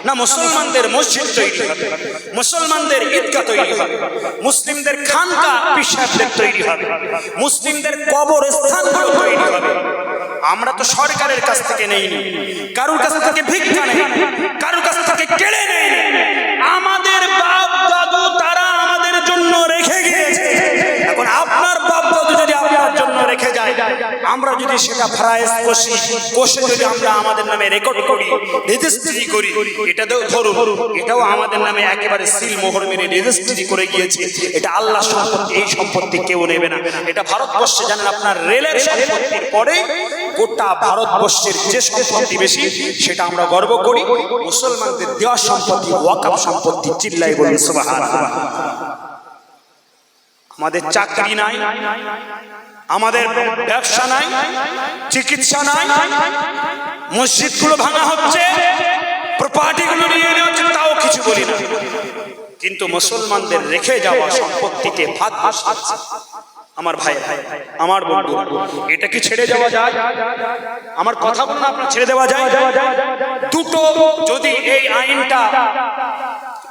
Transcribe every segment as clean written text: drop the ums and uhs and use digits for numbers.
না মুসলমানদের মসজিদ তৈরি হবে, মুসলমানদের ঈদগাহ তৈরি হবে, মুসলিমদের খানকা পীর সাহেবদের তৈরি হবে, মুসলিমদের কবরস্থানগুলো তৈরি হবে। আমরা তো সরকারের কাছ থেকে নেইনি, কারোর কাছ থেকে ভিক্ষা নেই, কারোর কাছ থেকে কেড়ে নেই। আমাদের বাপ দাদু তারা আমাদের জন্য রেখে গিয়েছে। এখন আপনার বাপ দাদু যদি আপনার জন্য রেখে যায়, আমরা যদি সেটা ফরায়েজ কোষে যদি আমরা আমাদের নামে রেকর্ড করি, রেজিস্ট্রি করি, এটা ধরুন এটাও আমাদের নামে একেবারে সিল মোহর মেরে রেজিস্ট্রি করে গিয়েছে। এটা আল্লাহ সম্পত্তি, এই সম্পত্তি কেউ নেবে না। এটা ভারতবর্ষে জানেন আপনার রেলের সম্পত্তির পরে গোটা ভারতবর্ষের যে সম্পত্তি বেশি সেটা আমরা গর্ব করি। মুসলমানদের দেওয়া সম্পত্তি ওয়াকফ সম্পত্তি, চিল্লাই বলি সুবহানাল্লাহ। আমাদের চাকরি নাই, আমাদের ব্যবসা নাই, চিকিৎসা নাই, মসজিদগুলো ভাঙা হচ্ছে, প্রপার্টিগুলো নিয়ে নেওয়া হচ্ছে, তাও কিছু বলি না। কিন্তু মুসলমানদের রেখে যাওয়া সম্পত্তিতে ভাগ বসাচ্ছে। আমার ভাই, আমার বন্ধু, এটা কি ছেড়ে যাওয়া যায়? আমার কথা বলুন, আপনার ছেড়ে দেওয়া যায়? দুটো যদি এই আইনটা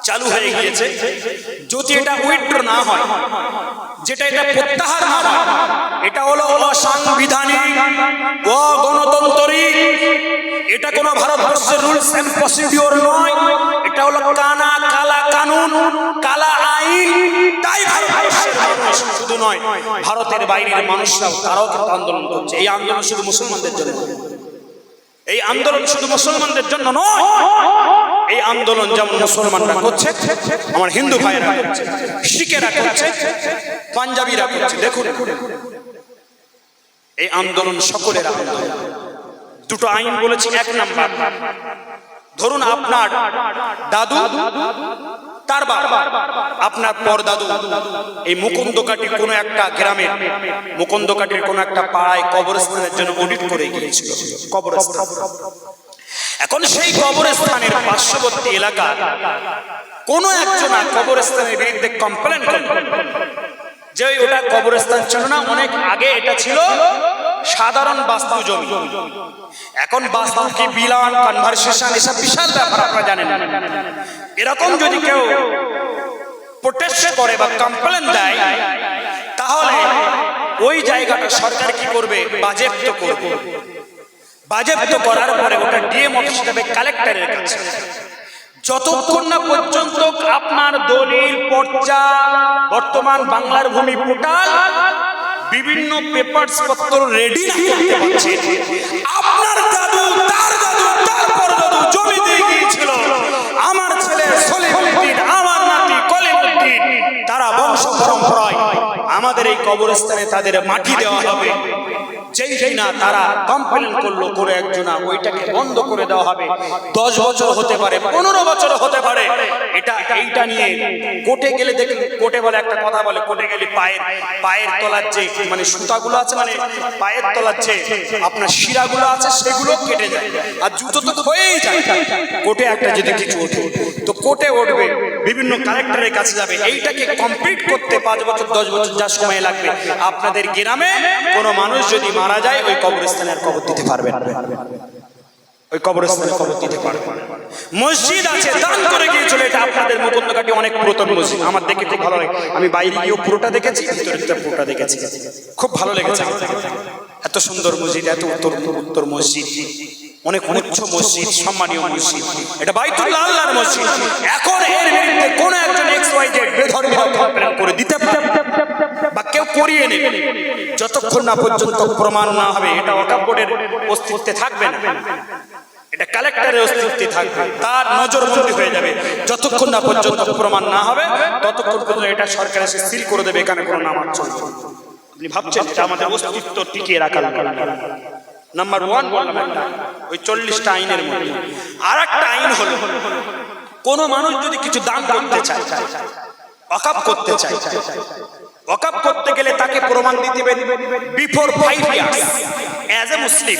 চালু হয়ে গিয়েছে, যদি এটা উইথড্র না হয়, যেটা এটা প্রত্যাহার না হয়, এটা হলো অসাংবিধানিক, অগণতান্ত্রিক, এটা কোনো ভারতবর্ষের রুলস এন্ড প্রসিডিওর নয়, এটা হলো কানা কালা কানুন, কালা আইন। তাই ভারতবর্ষের মানুষ শুধু নয়, ভারতের বাইরের মানুষরাও তারাও কিন্তু আন্দোলন করছে। এই আন্দোলন শুধু মুসলমানদের জন্য, এই আন্দোলন শুধু মুসলমানদের জন্য নয়। এই আন্দোলন যেমন মুসলমানরা করছে, আমার হিন্দু ভাইয়েরা করছে, শিখেরা করছে, পাঞ্জাবিরা করছে। দেখুন এই আন্দোলন সকলের আন্দোলন। দুটো আইন বলেছি। এক নাম্বার, ধরুন আপনার দাদু, তার বাবা, আপনার পরদাদু এই মুকুন্দকাটির কোনো একটা গ্রামে, মুকুন্দকাটির কোনো একটা পাড়ায় কবরস্থানের জন্য অডিট করে গিয়েছিল কবরস্থান। এখন সেই কবরস্থানের পার্শ্ববর্তী এলাকা কোনো একজন কবরস্থানের বিরুদ্ধে কমপ্লেন করল যে ওটা কবরস্থান ছিল না, অনেক আগে এটা ছিল সাধারণ বাস্তু জমি। এখন বাস্তু কি বিলান, কনভার্সেশন, এসব বিশাল ব্যাপার, আপনারা জানেন। এরকম যদি কেউ প্রোটেস্ট করে বা কমপ্লেন দেয়, তাহলে ওই জায়গাটা সরকার কি করবে? বাজেয়াপ্ত করবে। বাজেয়াপ্ত করার পরে ওটা ডিএম অফিস যাবে কালেক্টরের কাছে। যতক্ষণ না পর্যন্ত আপনার দলিল, পর্চা, বর্তমান বাংলার ভূমি পোর্টাল, বিভিন্ন পেপারস পত্র রেডি রাখতে পারছে, আপনার দাদু, তার দাদু, তার পরদাদু জমি দিয়ে গিয়েছিল, আমার ছেলে সলিমউদ্দিন, আমার নাতি কলিমউদ্দিন, তারা বংশ পরম্পরায় আমাদের এই কবরস্থানে তাদের মাটি দেওয়া হবে। যেই না তারা কমপ্লেন করলো করে একজনা, ওইটাকে বন্ধ করে দেওয়া হবে। 10 বছর হতে পারে, 15 বছর হতে পারে। এইটা নিয়ে কোর্টে গেলে দেখুন, কোর্টে বলে একটা কথা বলে, কোর্টে গেলে পায়ের তলার যে মানে সুতাগুলো আছে, মানে পায়ের তলার যে আপনার শিরাগুলো আছে, সেগুলো কেটে যায়, আর জুতো তো হয়েই যায়। কোর্টে একটা যদি কিছু ওঠে তো কোর্টে উঠবে, বিভিন্ন কালেক্টরের কাছে যাবে। এইটাকে কমপ্লিট করতে 5 বছর 10 বছর যা সময় লাগবে, আপনাদের গ্রামে কোনো মানুষ যদি মারা যায়, ওই কবরস্থানে আর কবর দিতে পারবে না, ওই কবরস্থানে কবর দিতে পারবে না। মসজিদ আছে, দান করে গিয়েছিল। এটা আপনাদের মুকুন্দকাটি অনেক পুরাতন মসজিদ, আমার দেখে খুব ভালো লাগে। আমি বাইরে গিয়েও পুরোটা দেখেছি, ভিতরে পুরোটা দেখেছি, খুব ভালো লেগেছে। এত সুন্দর মসজিদ, এত উত্তর মসজিদ, অনেক উচ্চ মসজিদ, সম্মানীয় মসজিদ। এটা বাইতুল্লাহ আল্লাহর মসজিদ। এখন এর বিরুদ্ধে কোন একজন XYZ বেধর্মী কমপ্লেন করে দিতে পারে বা কেউ করিয়ে নেবে, যতক্ষণ না পর্যন্ত প্রমাণ না হবে, এটা ওয়াকফ বোর্ডের অস্তিত্বে থাকবে না, এটা কালেক্টরের অস্তিত্বে থাকবে, তার নজরবন্দি হয়ে যাবে। যতক্ষণ না পর্যন্ত প্রমাণ না হবে, ততক্ষণ পর্যন্ত এটা সরকার এসে সিল করে দেবে, এখানে কোনো নামাজ চলবে। আপনি ভাবছেন এটা আমাদের অস্তিত্ব টিকিয়ে রাখার নাম্বার 1 বললাম একটা, ওই 40টা আইনের মধ্যে আর একটা আইন হলো, কোন মানুষ যদি কিছু দান করতে চায়, ওয়াকফ করতে চায়, ওয়াকফ করতে গেলে তাকে প্রমাণ দিতে হবে before 5 years as a Muslim,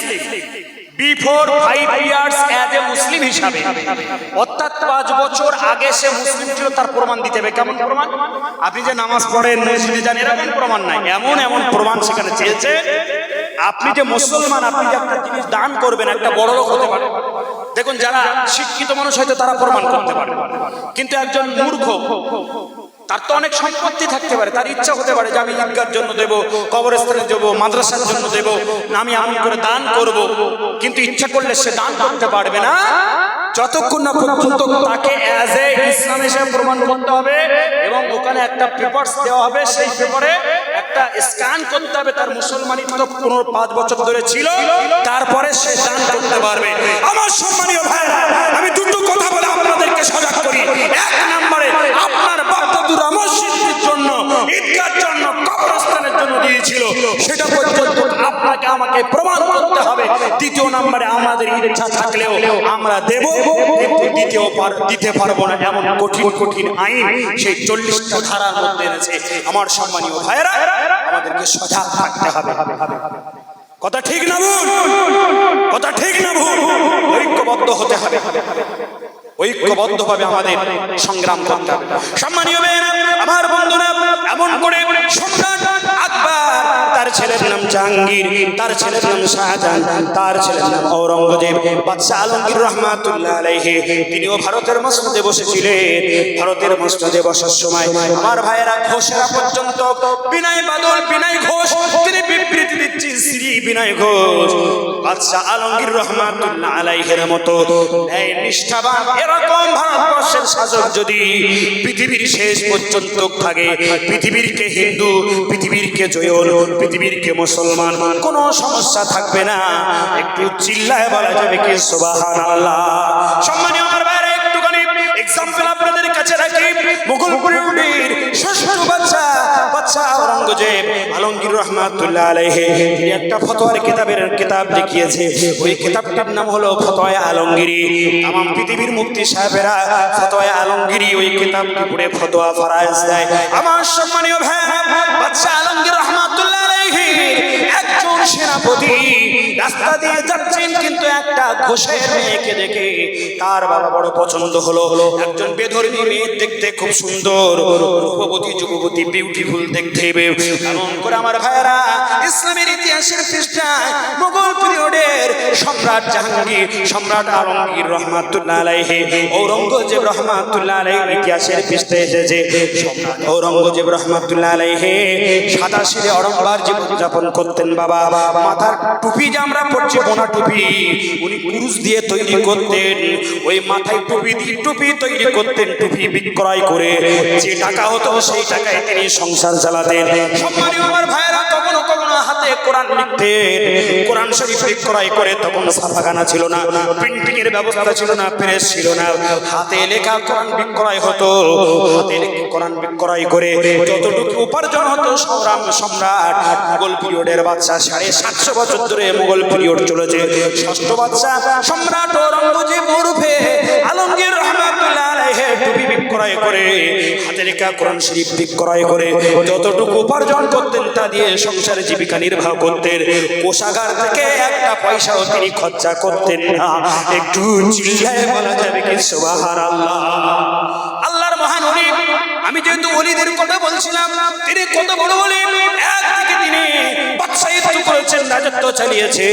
before 5 years as a Muslim হিসাবে, অর্থাৎ 5 বছর আগে সে মুসলিম ছিল, তার প্রমাণ দিতে হবে। কেমন প্রমাণ? আপনি যে নামাজ পড়েন, মসজিদে যান, এরকম প্রমাণ নাই। এমন এমন প্রমাণ সেখানে চেয়েছে। আপনি যে মুসলমান, আপনি যে একটা জিনিস দান করবেন, একটা বড় লোক হতে পারে, দেখুন যারা শিক্ষিত মানুষ হয়তো তারা প্রমাণ করতে পারে, কিন্তু একজন মূর্খ তার তো অনেক সম্পত্তি থাকতে পারে, তার ইচ্ছা হতে পারে যে আমি ঈদগার জন্য দেব, কবরস্থানে দেব, মাদ্রাসার জন্য দেব, না আমি এমন করে দান করব, কিন্তু ইচ্ছা করলে সে দান করতে পারবে না যতক্ষণ না পর্যন্ত তাকে অ্যাজ এ ইসলাম হিসেবে প্রমাণ করতে হবে এবং ওখানে একটা পেপারস দেওয়া হবে, সেই পেপারে একটা স্ক্যান করতে হবে তার মুসলমানিত্ব 5 বছর ধরে ছিল, তারপরে সে দান করতে পারবে। আমার সম্মানীয় ভাইরা, আমি দুটো কথা বলে আপনাদেরকে সজাগ করি। এক নম্বরে আপনার বাপ দাদুরা মসজিদের জন্য, ঈদগার জন্য, কবরস্থানের জন্য দিয়েছিল, সেটা পর্যন্ত আপনাকে আমাকে প্রমাণ করতে হবে। দ্বিতীয় নম্বরে আমাদের ইচ্ছা থাকলেও আমরা দেব, কিন্তু দিতে পারবো না এমন কঠিন কঠিন আইন সেই 40টা ধারার মধ্যে এনেছে। আমার সম্মানীয় ভাইরা, আমাদেরকে সজাগ থাকতে হবে। কথা ঠিক না ভুল? কথা ঠিক না ভুল? ঐক্যবদ্ধ হতে হবে, ঐক্যবদ্ধভাবে আমাদের সংগ্রাম করতে হবে। সম্মানীয় ভাইরা, আমার বন্ধুরা, এমন করে সম্রাট আকবর, তার ছেলের নাম জাহাঙ্গীর, তার ছেলের নাম শাহজাহান, তার ছেলের নাম ঔরঙ্গজেব, বাদশাহ আলমগীর রহমাতুল্লাহ আলাইহি, তিনিও ভারতের মসনদে বসেছিলেন। ভারতের মসনদে বসার সময় আমার ভাইয়েরা ঘোষেরা পর্যন্ত বিনয় বাদল, বিনয় ঘোষ, তিনি বিবৃতি দিচ্ছেন, শ্রী বিনয় ঘোষ বাদশাহ আলমগীর রহমাতুল্লাহ আলাইহির মতো ন্যায় নিষ্ঠাবান এরকম ভারতবর্ষের শাসক যদি পৃথিবীর শেষ পর্যন্ত থাকে, পৃথিবীর কে হিন্দু, পৃথিবীর কে জৈন, পৃথিবীর কে মুসলমান, কোনো সমস্যা থাকবে না। একটু চিল্লায় বলা যাবে কি সুবহানাল্লাহ। সম্মানীয় আমার ভাইরা, একটুখানি এক্সাম্পল আপনাদের কাছে রাখি। মুঘল পিরিয়ডের ষষ্ঠ বাদশাহ ঔরঙ্গজেব আলমগীর রহমাতুল্লাহ আলাইহি, তিনি একটা ফতোয়ার কিতাব লিখিয়েছে। ওই কিতাবটার নাম হলো ফতোয়া আলমগীরি। তামাম পৃথিবীর মুফতি সাহেবেরা ফতোয়া আলমগীরি ওই কিতাবটি পড়ে ফতোয়া ফরায়েজ দেয়। আমার সম্মানীয় ভাই, বাদশাহ আলমগীর রহমাতুল্লাহ আলাইহি একজন সেনাপতি রাস্তা দিয়ে যাচ্ছেন, কিন্তু একটা ঘোষের মেয়েকে দেখে তার বাবা বড় পছন্দ হলো। একজন বেধর্মী মেয়ে, দেখতে খুব সুন্দর, রূপবতী, যুবতী, বিউটিফুল দেখতে। এমন করে আমার ভাইয়েরা, ইসলামের ইতিহাসের পৃষ্ঠায় মুঘল পিরিয়ডের সম্রাট জাহাঙ্গীর, সম্রাট আলমগীর রহমাতুল্লাহ আলাইহি, ঔরঙ্গজেব রহমাতুল্লাহ আলাইহি ইতিহাসের পৃষ্ঠায় এসেছে। সম্রাট ঔরঙ্গজেব রহমাতুল্লাহ আলাইহি সাদা সিধে অড়ম্বর জীবন যাপন করতেন। বাবা মাথার টুপি যে আমরা পড়ছি, বোনা টুপি, উনি কুরুশ দিয়ে তৈরি করতেন। ওই মাথায় টুপি তৈরি করতেন, টুপি বিক্রয় করে যে টাকা হতো সেই টাকায় তিনি সংসার চালাতেন। সম্মানীয় আমার ভাইয়েরা, কখনো কখনো হাতে কোরআন লিখতেন, কোরআন শরীফ বিক্রয় করে। তখন ছাপাখানা ছিল না, প্রিন্টিং এর ব্যবস্থা ছিল না, প্রেস ছিল না, হাতে লেখা কোরআন বিক্রয় হতো। হাতে লেখা কোরআন বিক্রয় করে যতটুকু উপার্জন হতো, সম্রাট মুঘল পিরিয়ডের বাদশা 750 বছর ধরে মুঘল পিরিয়ড চলেছে। ষষ্ঠ বাদশা সম্রাট ঔরঙ্গজেব ওরফে আলমগীর রহমাতুল্লাহ আলাইহি টুপি বিক্রয় করে, হাতে লেখা কোরআন শরীফ বিক্রয় করে যতটুকু উপার্জন করতেন তা দিয়ে সংসার জীবিকা নির্বাহ করতেন। কোষাগার থেকে একটা পয়সাও তিনি খরচা করতেন না। একটু চিল্লায় বলা যাবে কি সুবহানাল্লাহ। আল্লাহর মহান ওলি, আমি যেহেতু ওলিদের কথা বলছিলাম, তিনি কত বড় ওলি। একদিকে তিনি বাদশাহিত্ব করেছেন, রাজত্ব চালিয়েছে,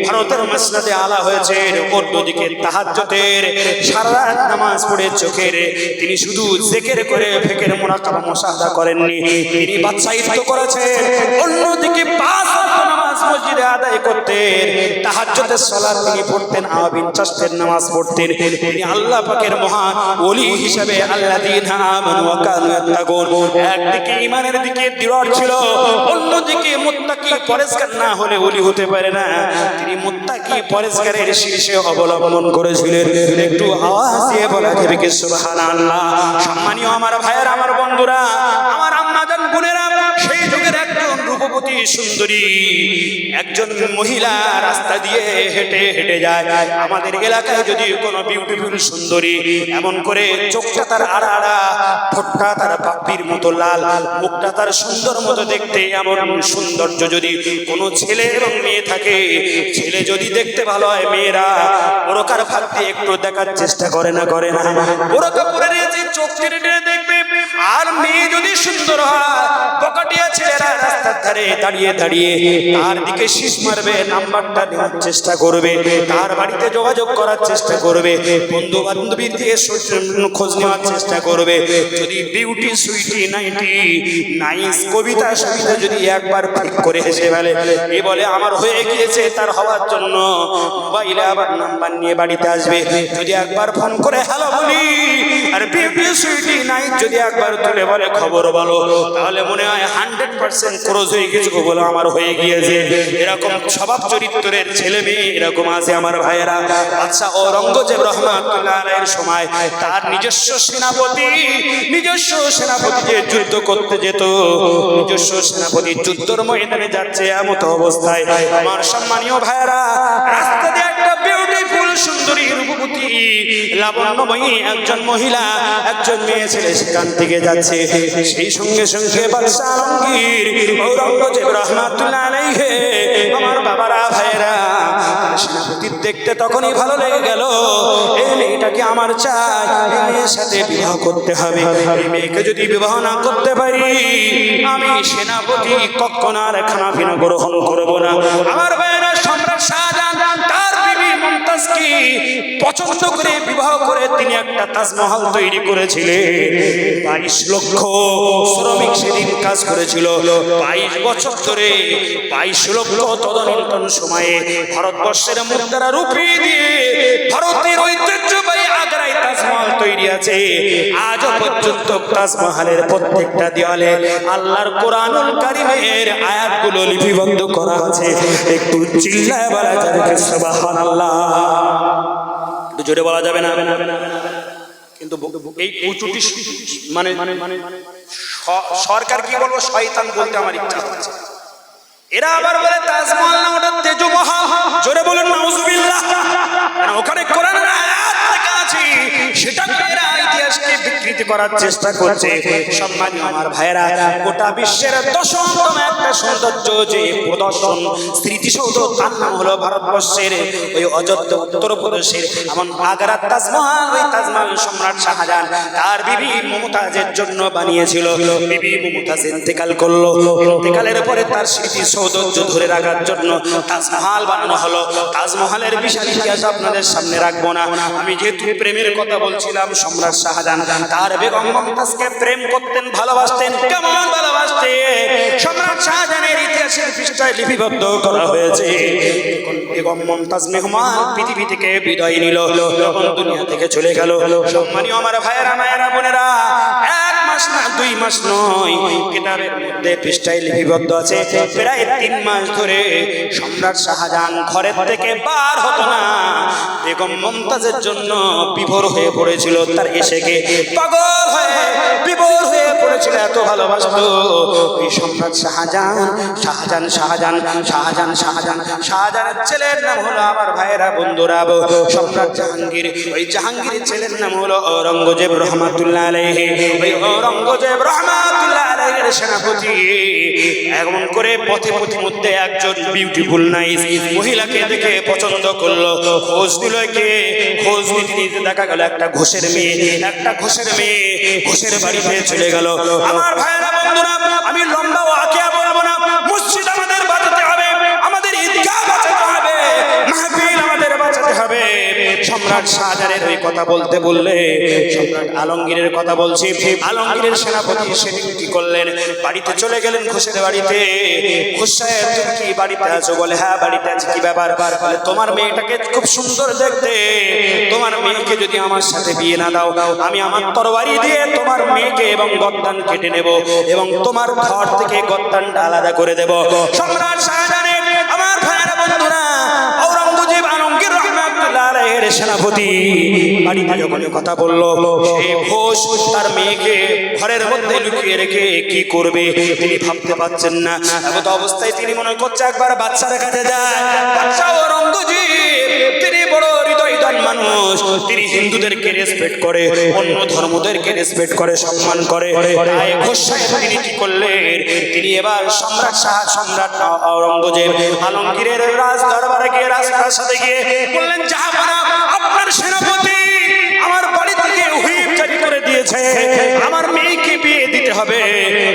ভারতের মসনদে আলা হয়েছে, অন্যদিকে তাহাজ্জুদের সারা রাত নামাজ পড়ে চোখের তিনি শুধু জিকির করে ফিকির মুরাকাবা মুশাহাদা করেননি, তিনি বাদশাহিত্ব করেছেন। অন্যদিকে 5 ওয়াক্ত নামাজ মসজিদে আদায় করতেন, তাহাজ্জুদের সালাত তিনি পড়তেন, আওয়াবিন চাষের নামাজ পড়তেন। তিনি আল্লাহ পাকের মহান ওলি হিসেবে আল্লাযীনা আমানু ওয়া কানু ইয়াত্তাকুন, একদিকে ঈমানের দিকে দৃঢ় ছিল, অন্যদিকে মুত্তাকি পরেজগার না হলে ওলি হতে পারে না। তিনি মুত্তাকি পরেজগারের শীর্ষে অবলম্বন করেছিলেন। একটু আওয়াজ দিয়ে বলা যাবে কি সুবহানাল্লাহ। সম্মানীয় আমার ভাইয়েরা, আমার বন্ধুরা, আমার আম্মাজান বোনেরা, সেই যুগের একজন রূপবতী সুন্দরী একজন মহিলা রাস্তা দিয়ে হেঁটে হেঁটে যায়। আমাদের এলাকায় যদি কোনো বিউটিফুল সুন্দরী, এমন করে চোখটা তার আড়া, ঠোঁটটা তার পাপড়ির মতো লাল, মুখটা তার সুন্দর মতো দেখতে, এমন সৌন্দর্য যদি কোনো ছেলে এবং মেয়ে থাকে, ছেলে যদি দেখতে ভালো হয়, মেয়েরা ওরকার ফাঁকতে একটু দেখার চেষ্টা করে না ওরকা পরে নিয়েছে, চোখ টেনে টেনে দেখবে। আর মেয়ে যদি সুন্দর হয়, বকাটিয়া ছেলেরা রাস্তার ধারে ধারে দাঁড়িয়ে দাঁড়িয়ে তার দিকে শীষ মারবে, নাম্বারটা নেওয়ার চেষ্টা করবে, তার বাড়িতে যোগাযোগ করার চেষ্টা করবে, বন্ধু বান্ধবীর দিয়ে খোঁজ নেওয়ার চেষ্টা করবে। যদি বিউটি সুইটি নাইটি নাইস কবিতা সবিতা যদি একবার ঠিক করে হেসে ফেলে, এ বলে আমার হয়ে গিয়েছে, তার হওয়ার জন্য মোবাইলে আবার নাম্বার নিয়ে বাড়িতে আসবে। যদি একবার ফোন করে হ্যালো বলি, আর বিউটি সুইটি নাইট যদি একবার তুলে বলে খবর বলো, তাহলে মনে হয় 100% ক্রোজ হয়ে গেছে, বলে আমার হয়ে গিয়েছে। এরকম স্বভাব চরিত্রের ছেলে মেয়ে এরকম আছে আমার ভাইয়েরা। আচ্ছা, ঔরঙ্গজেব রহমাতুল্লাহ আলাইহির সময় তার নিজস্ব সেনাপতি যে যুদ্ধ করতে যেত, নিজস্ব সেনাপতি যুদ্ধের ময়দানে যাচ্ছে, এমত অবস্থায় আমার সম্মানীয় ভাইয়েরা রাস্তা দিয়ে একটা বিউটিফুল সুন্দরী রূপবতী লাবণ্যময়ী একজন মহিলা, একজন মেয়ে ছেলে সেখান থেকে যাচ্ছে। সেই সঙ্গে সঙ্গে বাদশা আলমগীর ঔরঙ্গজেব রহমাতুল্লাহ আলাইহি আমার বাবারা ভাইয়েরা সেনাপতি দেখতে তখনই ভালো লেগে গেল, এই মেয়েটাকে আমার চাই, এই মেয়ের সাথে বিবাহ করতে হবে। এই মেয়েকে যদি বিবাহ না করতে পারি, আমি সেনাপতি কখনো আর খানা পিনা গ্রহণ করবো না। আমার ভাইয়েরা সম্রাট শাহজাহান তার বিবি মুমতাজকে পছন্দ করে বিবাহ করে তিনি একটা তাজমহল তৈরি করেছিলেন। 22 লক্ষ শ্রমিক সেদিন কাজ করেছিল, 22 বছর ধরে 22 লক্ষ তদানীন্তন সময়ে ভারতবর্ষের মুদ্রা রূপী দিয়ে ভারতের ঐতিহ্যবাহী আগ্রায় তাজমহল তৈরি আছে। আজও পর্যন্ত তাজমহলের প্রত্যেকটা দেওয়ালে আল্লাহর কোরআনুল কারীমের আয়াতগুলো লিপিবদ্ধ করা আছে। একটু চিল্লায় বলা যাবে সুবহানাল্লাহ, একটু জোরে বলা যাবে না? কিন্তু এই উঁচুটি মানে সরকার কি বলবো, শয়তান বলতে আমার ইচ্ছা হচ্ছে। এরা আবার বলে তাজমহল না, ওটা তেজমহল। জোরে বলেন নাউজুবিল্লাহ। ওখানে কোরআনের আয়াত লেখা আছে, সেটাকে এরা ইতিহাসকে বিকৃতি করার চেষ্টা করছে। সম্মানীয় আমার ভাইয়েরা, গোটা বিশ্বের 10তম একটা সৌন্দর্য যে প্রদর্শন স্মৃতিসৌধ, তার নাম হলো ভারতবর্ষের ওই অযোধ্যা উত্তরপ্রদেশের এমন আগ্রার তাজমহল। ওই তাজমহল সম্রাট শাহজাহান তার বিবি মুমতাজের জন্য বানিয়েছিল। বিবি মুমতাজ ইন্তেকাল করলো, ইন্তেকালের পরে তার স্মৃতিসৌধ ধরে রাখার জন্য তাজমহল বানানো হলো। তাজমহলের বিশাল ইতিহাস আপনাদের সামনে রাখবো না। আমি যেহেতু প্রেমের কথা বলছিলাম, সম্রাট শাহজাহান তার বেগম মুমতাজকে প্রেম করতেন, ভালোবাসতেন। কেমন ভালোবাসতেন? সম্রাট শাহজাহানের ইতিহাসের পৃষ্ঠায় লিপিবদ্ধ করা হয়েছে। বেগম মুমতাজ মেহমান পৃথিবী থেকে বিদায় নিল, যখন দুনিয়া থেকে চলে গেল, সম্মানীয় আমার ভাইয়েরা মায়েরা বোনেরা, 1 মাস না 2 মাস নয়, কিতাবের মধ্যে পৃষ্ঠায় লিপিবদ্ধ আছে প্রায় 3 মাস ধরে সম্রাট শাহজাহান ঘরের থেকে বার হতো না। বেগম মুমতাজের জন্য বিভোর হয়ে পড়েছিল, তার এসেকে পাগল হয়ে বিভোর হয়ে পড়েছিল, এত ভালোবাসতো এই সম্রাট শাহজাহানের ছেলের নাম হলো আমার ভাইয়েরা বন্ধুরা সম্রাট জাহাঙ্গীর। ওই জাহাঙ্গীরের ছেলের নাম হলো ঔরঙ্গজেব রহমাতুল্লাহ আলাইহি। ওই ঔরঙ্গজেব রহমাতুল্লাহ আলাইহির সেনাপতি এমন করে পথে পথে মধ্যে একজন বিউটিফুল নাইস মহিলাকে দেখে পছন্দ করলো। খোঁজ নিল, কে খোঁজ নিতে দেখা গেল একটা ঘোষের মেয়ে ঘোষের বাড়িতে চলে গেল। আমার ভাইয়েরা বন্ধুরা, আমি লম্বা ওয়াকিয়া বলবো না, মসজিদ আমাদের বাঁচাতে হবে, আমাদের ঈদগাহ বাঁচাতে হবে, মাহফিল আমাদের বাঁচাতে হবে। সম্রাট শাহজাহানের ওই কথা বলতে বললে সম্রাট আলমগীরের কথা বলছি। আলমগীরের সেনাপতি সেদিন কি করলেন, বাড়িতে চলে গেলেন ঘোষের বাড়িতে। ঘোষ সাহেব, তুমি কি বাড়িতে আছো? বলে হ্যাঁ বাড়িতে আছি। কি ব্যাপার? বলে তোমার মেয়েটাকে খুব সুন্দর দেখতে, তোমার মেয়েকে যদি আমার সাথে বিয়ে না দাও, আমি আমার তরবারি দিয়ে তোমার মেয়েকে এবং গর্দান কেটে নেব এবং তোমার ঘর থেকে গর্দানটা আলাদা করে দেব। সম্রাট শাহজাহানের আমার ভাইয়েরা বন্ধুরা, ঔরঙ্গজেব আলমগীর রহমাতুল্লাহ আলাইহির সেনাপতি বাড়িতে যখন কথা বললো, সেই ঘোষ তার মেয়েকে ঘরের মধ্যে লুকিয়ে রেখে কি করবে তিনি ভাবতে পারছেন না। এমন অবস্থায় তিনি মনে করছে একবার বাচ্চার কাছে যায়। বাচ্চা ঔরঙ্গজেব তিনি বড় হৃদয়বান মানুষ, তিনি হিন্দুদেরকে রেসপেক্ট করে, অন্য ধর্মদেরকে রেসপেক্ট করে, সম্মান করে। তাই ঘোষ সাহেব তিনি কি করলেন, তিনি এবার সম্রাট ঔরঙ্গজেব আলমগীরের রাজ দরবারে গিয়ে রাজপ্রাসাদে গিয়ে বললেন, জাহাপনা আপনার সেনাপতি আমার বাড়ি থেকে হুইপ জারি করে দিয়েছে, আমার মেয়েকে বিয়ে দিতে হবে,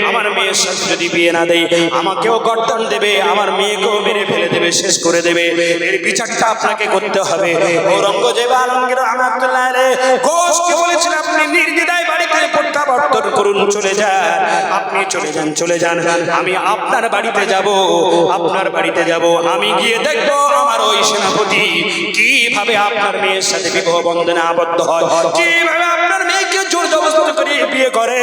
আমার মেয়ের সাথে যদি বিয়ে না দেয় আমাকেও গর্দান দেবে, আমার মেয়েকেও মেরে ফেলে দেবে, শেষ করে দেবে। এর বিচারটা আপনাকে করতে হবে। ঔরঙ্গজেব আলমগীর রহমাতুল্লাহ আলাইহি ঘোষকে বলেছিলেন আপনি নির্দ্বিধায় বাড়িতে প্রত্যাবর্তন করুন, চলে যান, আপনি চলে যান, আমি আপনার বাড়িতে যাব, আপনার বাড়িতে যাব, আমি গিয়ে দেখবো আমার ওই সেনাপতি কিভাবে আপনার মেয়ের সাথে বিবাহ বন্ধনে আবদ্ধ হয়, কিভাবে আপনার মেয়েকে জোর জবরদস্তি করে বিয়ে করে।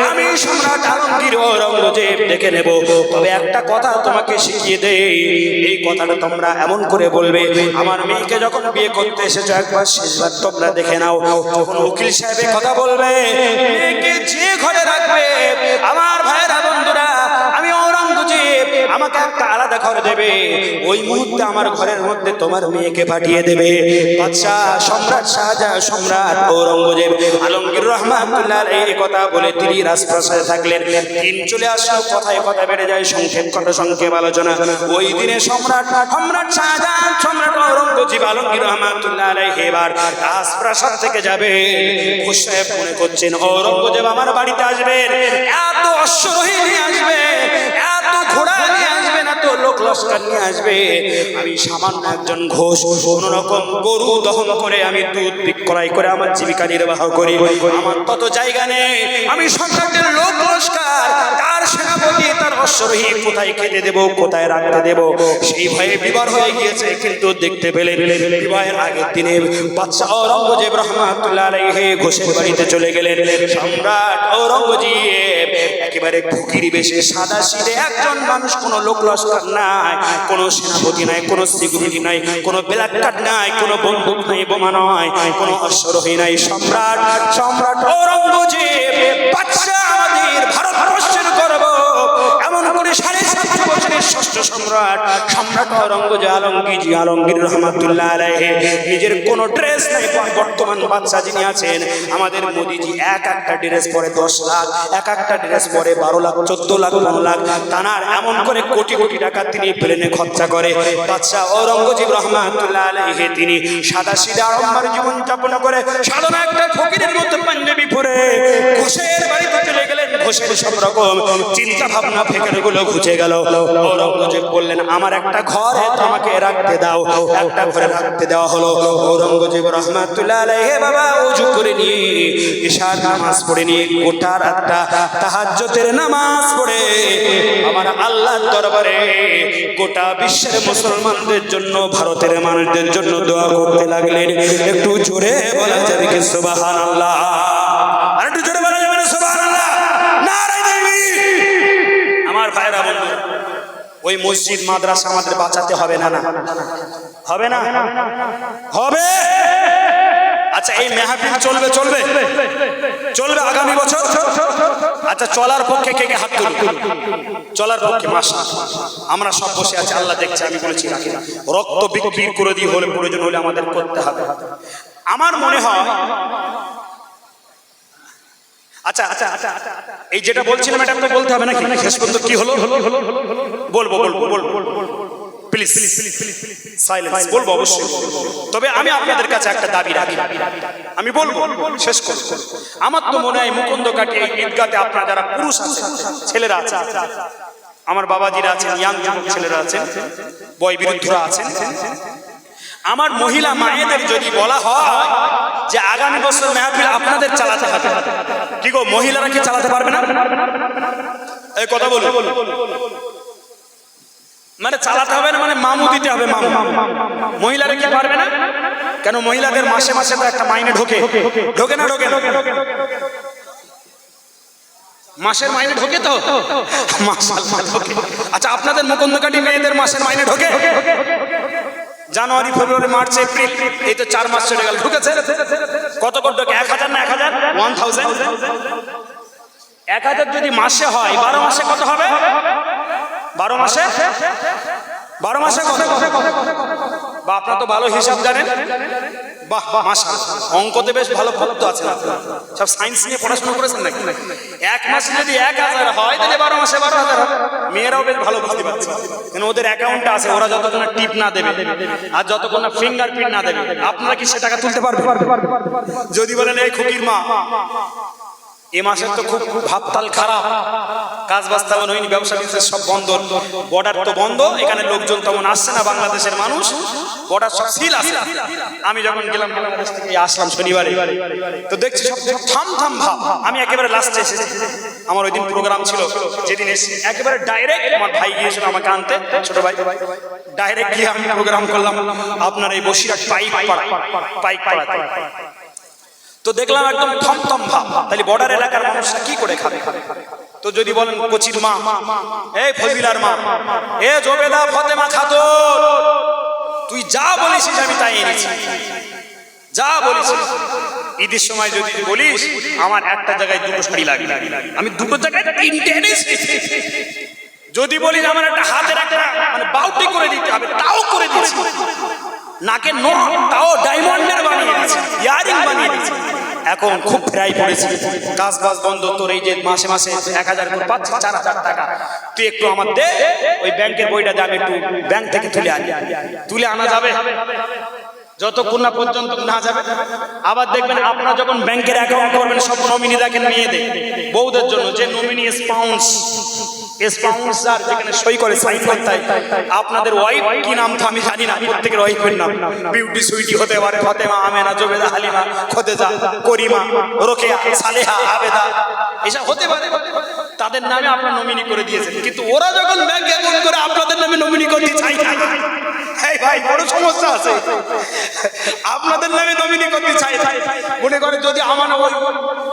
আমি সম্রাট আলমগীর ঔরঙ্গজেব দেখে নেব। তবে একটা কথা তোমাকে শিখিয়ে দেই, এই কথাটা তোমরা এমন করে বলবে, আমার মেয়েকে যখন বিয়ে করতে এসেছো একবার শেষবার তোমরা দেখে নাও। তখন উকিল সাহেবের কথা বলবে, মেয়েকে যে ঘরে রাখবে, আমার ভাইয়েরা বন্ধুরা, আমি ঔরঙ্গজেব, আমাকে একটা আলাদা ঘর দেবে, ওই মুহূর্তে আমার ঘরের মধ্যে তোমার মেয়েকে পাঠিয়ে দেবে। বাদশাহ সম্রাট শাহজাহান সম্রাট ঔরঙ্গজেব আলমগীর রহমাতুল্লাহ আলাইহি এই কথা বলে তিনি রাজপ্রাসাদে থাকলেন। দিন চলে আসলো, কথায় কথা বেড়ে যায়, সংক্ষেপ আলোচনা। ওই দিনে সম্রাট শাহজাহান সম্রাট ঔরঙ্গজেব আলমগীর রহমাতুল্লাহ আলাইহি এবার রাজপ্রাসাদ থেকে যাবে। ঘোষ সাহেব মনে করছেন ঔরঙ্গজেব আমার বাড়িতে আসবেন, এত অশ্বরোহী নিয়ে আসবে, এত ঘোড়া নিয়ে আসবে, না তো লোক লস্কর নিয়ে আসবে। আমি সামান্য একজন ঘোষ, কোন রকম গরু দহন করে আমি দুধ বিক্রয় করে আমার জীবিকা নির্বাহ করি, আমার তত জায়গা নেই। আমি সম্রাটের লোক লস্কর, তার সেনাপতি, তার অশ্বরোহী কোথায় খেতে দেব, কোথায় রাখতে দেব, সেই ভয়ে বিবার হয়ে গিয়েছে। কিন্তু দেখতে পেলেন বিবাহের আগের দিনে বাদশাহ ঔরঙ্গজেব রহমাতুল্লাহ আলাইহি ঘোষের বাড়িতে চলে গেলেন। সম্রাট ঔরঙ্গজেব একেবারে ফকির বেশে সাদা সিধে একজন মানুষ, কোনো লোক লস্কর নাই, কোনো সেনাপতি নাই, কোনো সিকিউরিটি নাই, কোনো ব্ল্যাক কার্ড নাই, কোনো বন্দুক নাই, বোমা নয়, কোনো অশ্বরোহী নাই। সম্রাট ঔরঙ্গজেব বাদশাহ, আমাদের ভারতবর্ষের গর্ব, এমন করে 7.5 বছরের ষষ্ঠ সম্রাট ঔরঙ্গজেব আলমগীর রহমাতুল্লাহ আলাইহি নিজের কোনো ড্রেস নাই। বর্তমান বাদশাহ যিনি আছেন আমাদের মোদিজি, এক একটা ড্রেস পরে 10 লাখ, এক একটা ড্রেস পরে 12 লাখ, 14 লাখ, 15 লাখ, তানার এমন করে কোটি কোটি টাকা তিনি প্লেনে খরচা করে। বাদশাহ ঔরঙ্গজেব রহমাতুল্লাহ আলাইহি তিনি সাদা সিধা আড়ম্বর জীবন যাপন করে সাধারণ একটা ফকিরের মতো পাঞ্জাবি পরে ঘোষের বাড়িতে চলে গেলেন। ঘোষের সব রকম চিন্তা ভাবনা ফেকারগুলো ঘুচে গেল। ঔরঙ্গজেব বললেন আমার একটা ঘর আমাকে রাখতে দাও। একটা ঘরে রাখতে দেওয়া হলো। ঔরঙ্গজেব রহমাতুল্লাহ আলাইহি বাবা ওযু করে নিয়ে ইশার নামাজ পড়ে নিয়ে গোটা রাতটা তাহাজ্জুদের নামাজ পড়ে আমার আল্লাহর দরবারে গোটা বিশ্বের মুসলমানদের জন্য, ভারতের মানুষদের জন্য দোয়া করতে লাগলেন। একটু জোরে বলা যাবে কি সুবহানাল্লাহ? আর একটু জোরে বলা যাবে না সুবহানাল্লাহ? নারে তাকবীর! আমার ভাইরা বন্ধু, ওই মসজিদ মাদ্রাসা আমাদের বাঁচাতে হবে না? হবে না? হবে। আচ্ছা এই মেহফিল চলবে আগামী বছর? আচ্ছা চলার পক্ষে কে কে হাত তুলবে? চলার পক্ষে মাশাআল্লাহ। আমরা সব বসে আছি, আল্লাহ দেখছে। আমি বলেছি রাখি না, রক্ত বিক্রি করে দিয়ে হলে প্রয়োজন হলে আমাদের করতে হবে। আমার মনে হয় আচ্ছা এই যেটা বলছিলাম এটা তো বলতে হবে নাকি? শেষ পর্যন্ত কি হলো বলবো প্লিজ সাইলেন্স, বলবো অবশ্যই। তবে আমি আপনাদের কাছে একটা দাবি রাখি, আমি বলবো, শেষ করব। আমার তো মনে হয় মুকুন্দ কাটি এই ঈদগাতে আপনারা যারা পুরুষ আছেন, ছেলেরা আছেন, আমার বাবাজিরা আছেন, ইয়াং ছেলেরা আছেন, বয় বিরুদ্ধরা আছেন, আমার মহিলা মায়েদের যদি বলা হয় যে আগামী বছর মেহফিল আপনাদের চালাতে হবে, কি গো মহিলারা কি চালাতে পারবে না? এই কথা বলুন। মানে চালাতে হবে না, মানে মামু দিতে হবে, মামু। মহিলারা কি পারবে না? কেন মহিলাদের মাসে মাসে তো একটা মাইনে ঢোকে না? মাসের মাইনে ঢোকে তো? আচ্ছা আপনাদের মুকুন্দকাটি মেয়েদের মাসের মাইনে ঢোকে? জানুয়ারি, ফেব্রুয়ারি, মার্চ, এপ্রিল, এই তো 4 মাস চলে গেল, ঢুকেছে? কত করে ঢোকে? 1000 না 1000? 1000 যদি মাসে হয়, 12 মাসে কত হবে? 12 মাসে কত? বা আপনারা তো ভালো হিসাব জানেন। বাহ মাশাআল্লাহ, অঙ্কতে বেশ ভালো ভক্ত আছেন আপনারা। সব সায়েন্স নিয়ে পড়াশোনা করেছেন নাকি? এক মাসে যদি 1000 হয় তাহলে 12 মাসে 12000 হবে। মেয়েরাও বেশ ভালো বুঝতে পারছে, কারণ ওদের অ্যাকাউন্টে আছে। ওরা যতক্ষণ না টিপ না দেবে আর যতক্ষণ না ফিঙ্গারপ্রিন্ট না দেবে, আপনারা কি সে টাকা তুলতে পারবেন? যদি বলেন এই খুকির মা এ মাসে তো খুব ভাবতাল খারাপ, কাজ বাজ তেমন হয়নি, ব্যবসা বিজনেস সব বন্ধ, বর্ডার তো বন্ধ, এখানে লোকজন তেমন আসছে না, বাংলাদেশের মানুষ, বর্ডার সব সিল আছে। আমি যখন গেলাম বাংলাদেশ থেকে আসলাম শনিবারে, তো দেখছি সব থাম থাম ভাব। আমি একেবারে লাস্টে এসেছি, আমার ওই দিন প্রোগ্রাম ছিল, যেদিন এসেছি একেবারে ডাইরেক্ট আমার ভাই গিয়েছিল আমাকে আনতে, ছোট ভাই, ডাইরেক্ট গিয়ে আমি প্রোগ্রাম করলাম আপনার এই বসিরহাট পাইক পাড়াতে। তো দেখলাম একদম থমথম ভাব, তাহলে বর্ডার এলাকার মানুষরা কি করে খাবে? তো যদি বলেন কোচির মা, এই ফজিলার মা, এ জবেদা ফতেমা খাতুন, তুই যা বলিস আমি তাই এনেছি, যা বলিস। ঈদের সময় যদি বলিস আমার একটা জায়গায় দুটো শাড়ি লাগবে, আমি দুটো জায়গায় তিনটে এনেছি। যদি বলিস আমার একটা হাতের একটা মানে বাউটি করে দিতে হবে, তাও করে দিচ্ছি। নাকে নখ তাও ডায়মন্ডের বানিয়ে দিয়েছি, ইয়ারিং বানিয়ে দিয়েছি। এখন খুব ফ্রাই পড়েছি, কাজ বাজ বন্ধ, তোর এই যে মাসে মাসে 1000 করে পাচ্ছি, 4000 টাকা, তুই একটু আমার দে, ওই ব্যাংকের বইটা যাবে একটু ব্যাংক থেকে তুলে আনা যাবে, যতক্ষণ না পর্যন্ত না যাবে। আবার দেখবেন আপনারা যখন ব্যাংকের অ্যাকাউন্ট করবেন সব নমিনি দেখেন মেয়েদের বউদের জন্য, যে নমিনি স্পন্সর যেখানে সই করে সাইন করতে হয়। আপনাদের ওয়াইফ কি নাম তো আমি জানি না, প্রত্যেকের ওয়াইফের নাম বিউটি সুইটি হতে পারে, ফাতেমা, আমেনা, জবেদা, হালিমা, খোদেজা, করিমা, রোকেয়া, সালেহা, আবেদা, এসব হতে পারে। তাদের নামে আপনারা নমিনি করে দিয়েছেন, কিন্তু ওরা যখন ব্যাংক অ্যাকাউন্ট করে আপনাদের নামে নমিনি করতে চাই না, এই ভাই বড় সমস্যা আছে। আপনাদের নামে নমিনি করতে চাই, মনে করে যদি আমার ওই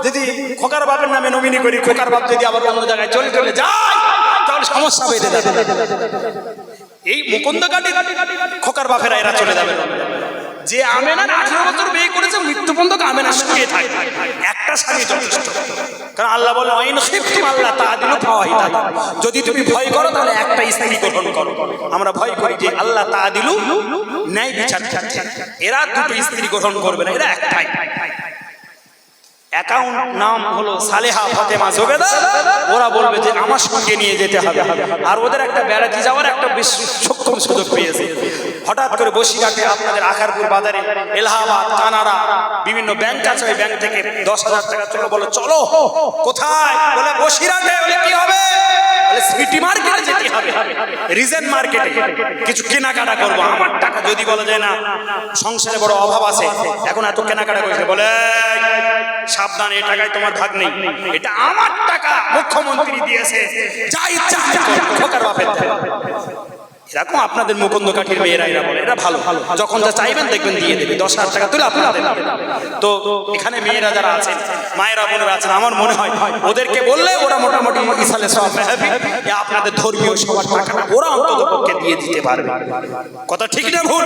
যদি খোকার বাপের নামে নমিনি করি, খোকার বাপ যদি আবার অন্য জায়গায় চলে যায় তাহলে সমস্যা বেঁধে যাবে। এই মুকুন্দঘাটে খোকার বাপেরা এরা চলে যাবে। যে আমেনা 18 বছর বিয়ে করেছে, মৃত্যু পর্যন্ত আমেনার সঙ্গে থাকে, একটা স্বামী যথেষ্ট। কারণ আল্লাহ বলে ওয়াইন খিফতুম আল্লাহ তাআদিলু ফাওয়াহিদা, যদি তুমি ভয় করো তাহলে একটা স্ত্রী গ্রহণ করো। আমরা ভয় করি যে আল্লাহ তাআদিলু ন্যায় বিচার করছে, এরা দুটো স্ত্রী গ্রহণ করবে না, এরা একটাই। অ্যাকাউন্ট নাম হলো সালেহা, ফাতেমা, জোবেদা, ওরা বলবে যে আমার সঙ্গে নিয়ে যেতে হবে। আর ওদের একটা বেড়াতে যাওয়ার একটা বেশ সক্ষম সুযোগ পেয়েছে। হঠাৎ করে বসিরহাটে আপনাদের আখারপুর বাজারে এলাহাবাদ, কানাড়া বিভিন্ন ব্যাংক আছে, ওই ব্যাংক থেকে 10,000 টাকা চলো, বলো চলো কোথায়? বলে বসিরহাটে। বলে কি হবে? বলে সিটি মার্কেটে যেতে হবে, রিজেন মার্কেটে কিছু কেনাকাটা করবো। আমার টাকা যদি বলা যায় না সংসারে বড় অভাব আছে, এখন এত কেনাকাটা করেছে, বলে সাবধান, এই টাকায় তোমার ভাগ নেই, এটা আমার টাকা, মুখ্যমন্ত্রী দিয়েছে, যা ইচ্ছা খোকার বাপের। এরকম আপনাদের মুকুন্দঘাটের মেয়েরা এরা বলে, এরা ভালো, যখন যা চাইবেন দেখবেন দিয়ে দেবে, 10,000 টাকা তুলে আপনাদের। তো এখানে মেয়েরা যারা আছেন, মায়েরা বোনেরা আছেন, আমার মনে হয় ওদেরকে বললে ওরা মোটামুটি ইসালে সব মেহফিল আপনাদের ধর্মীয় সবার টাকাটা ওরা অন্তত পক্ষে দিয়ে দিতে পারবে। কথা ঠিক না ভুল?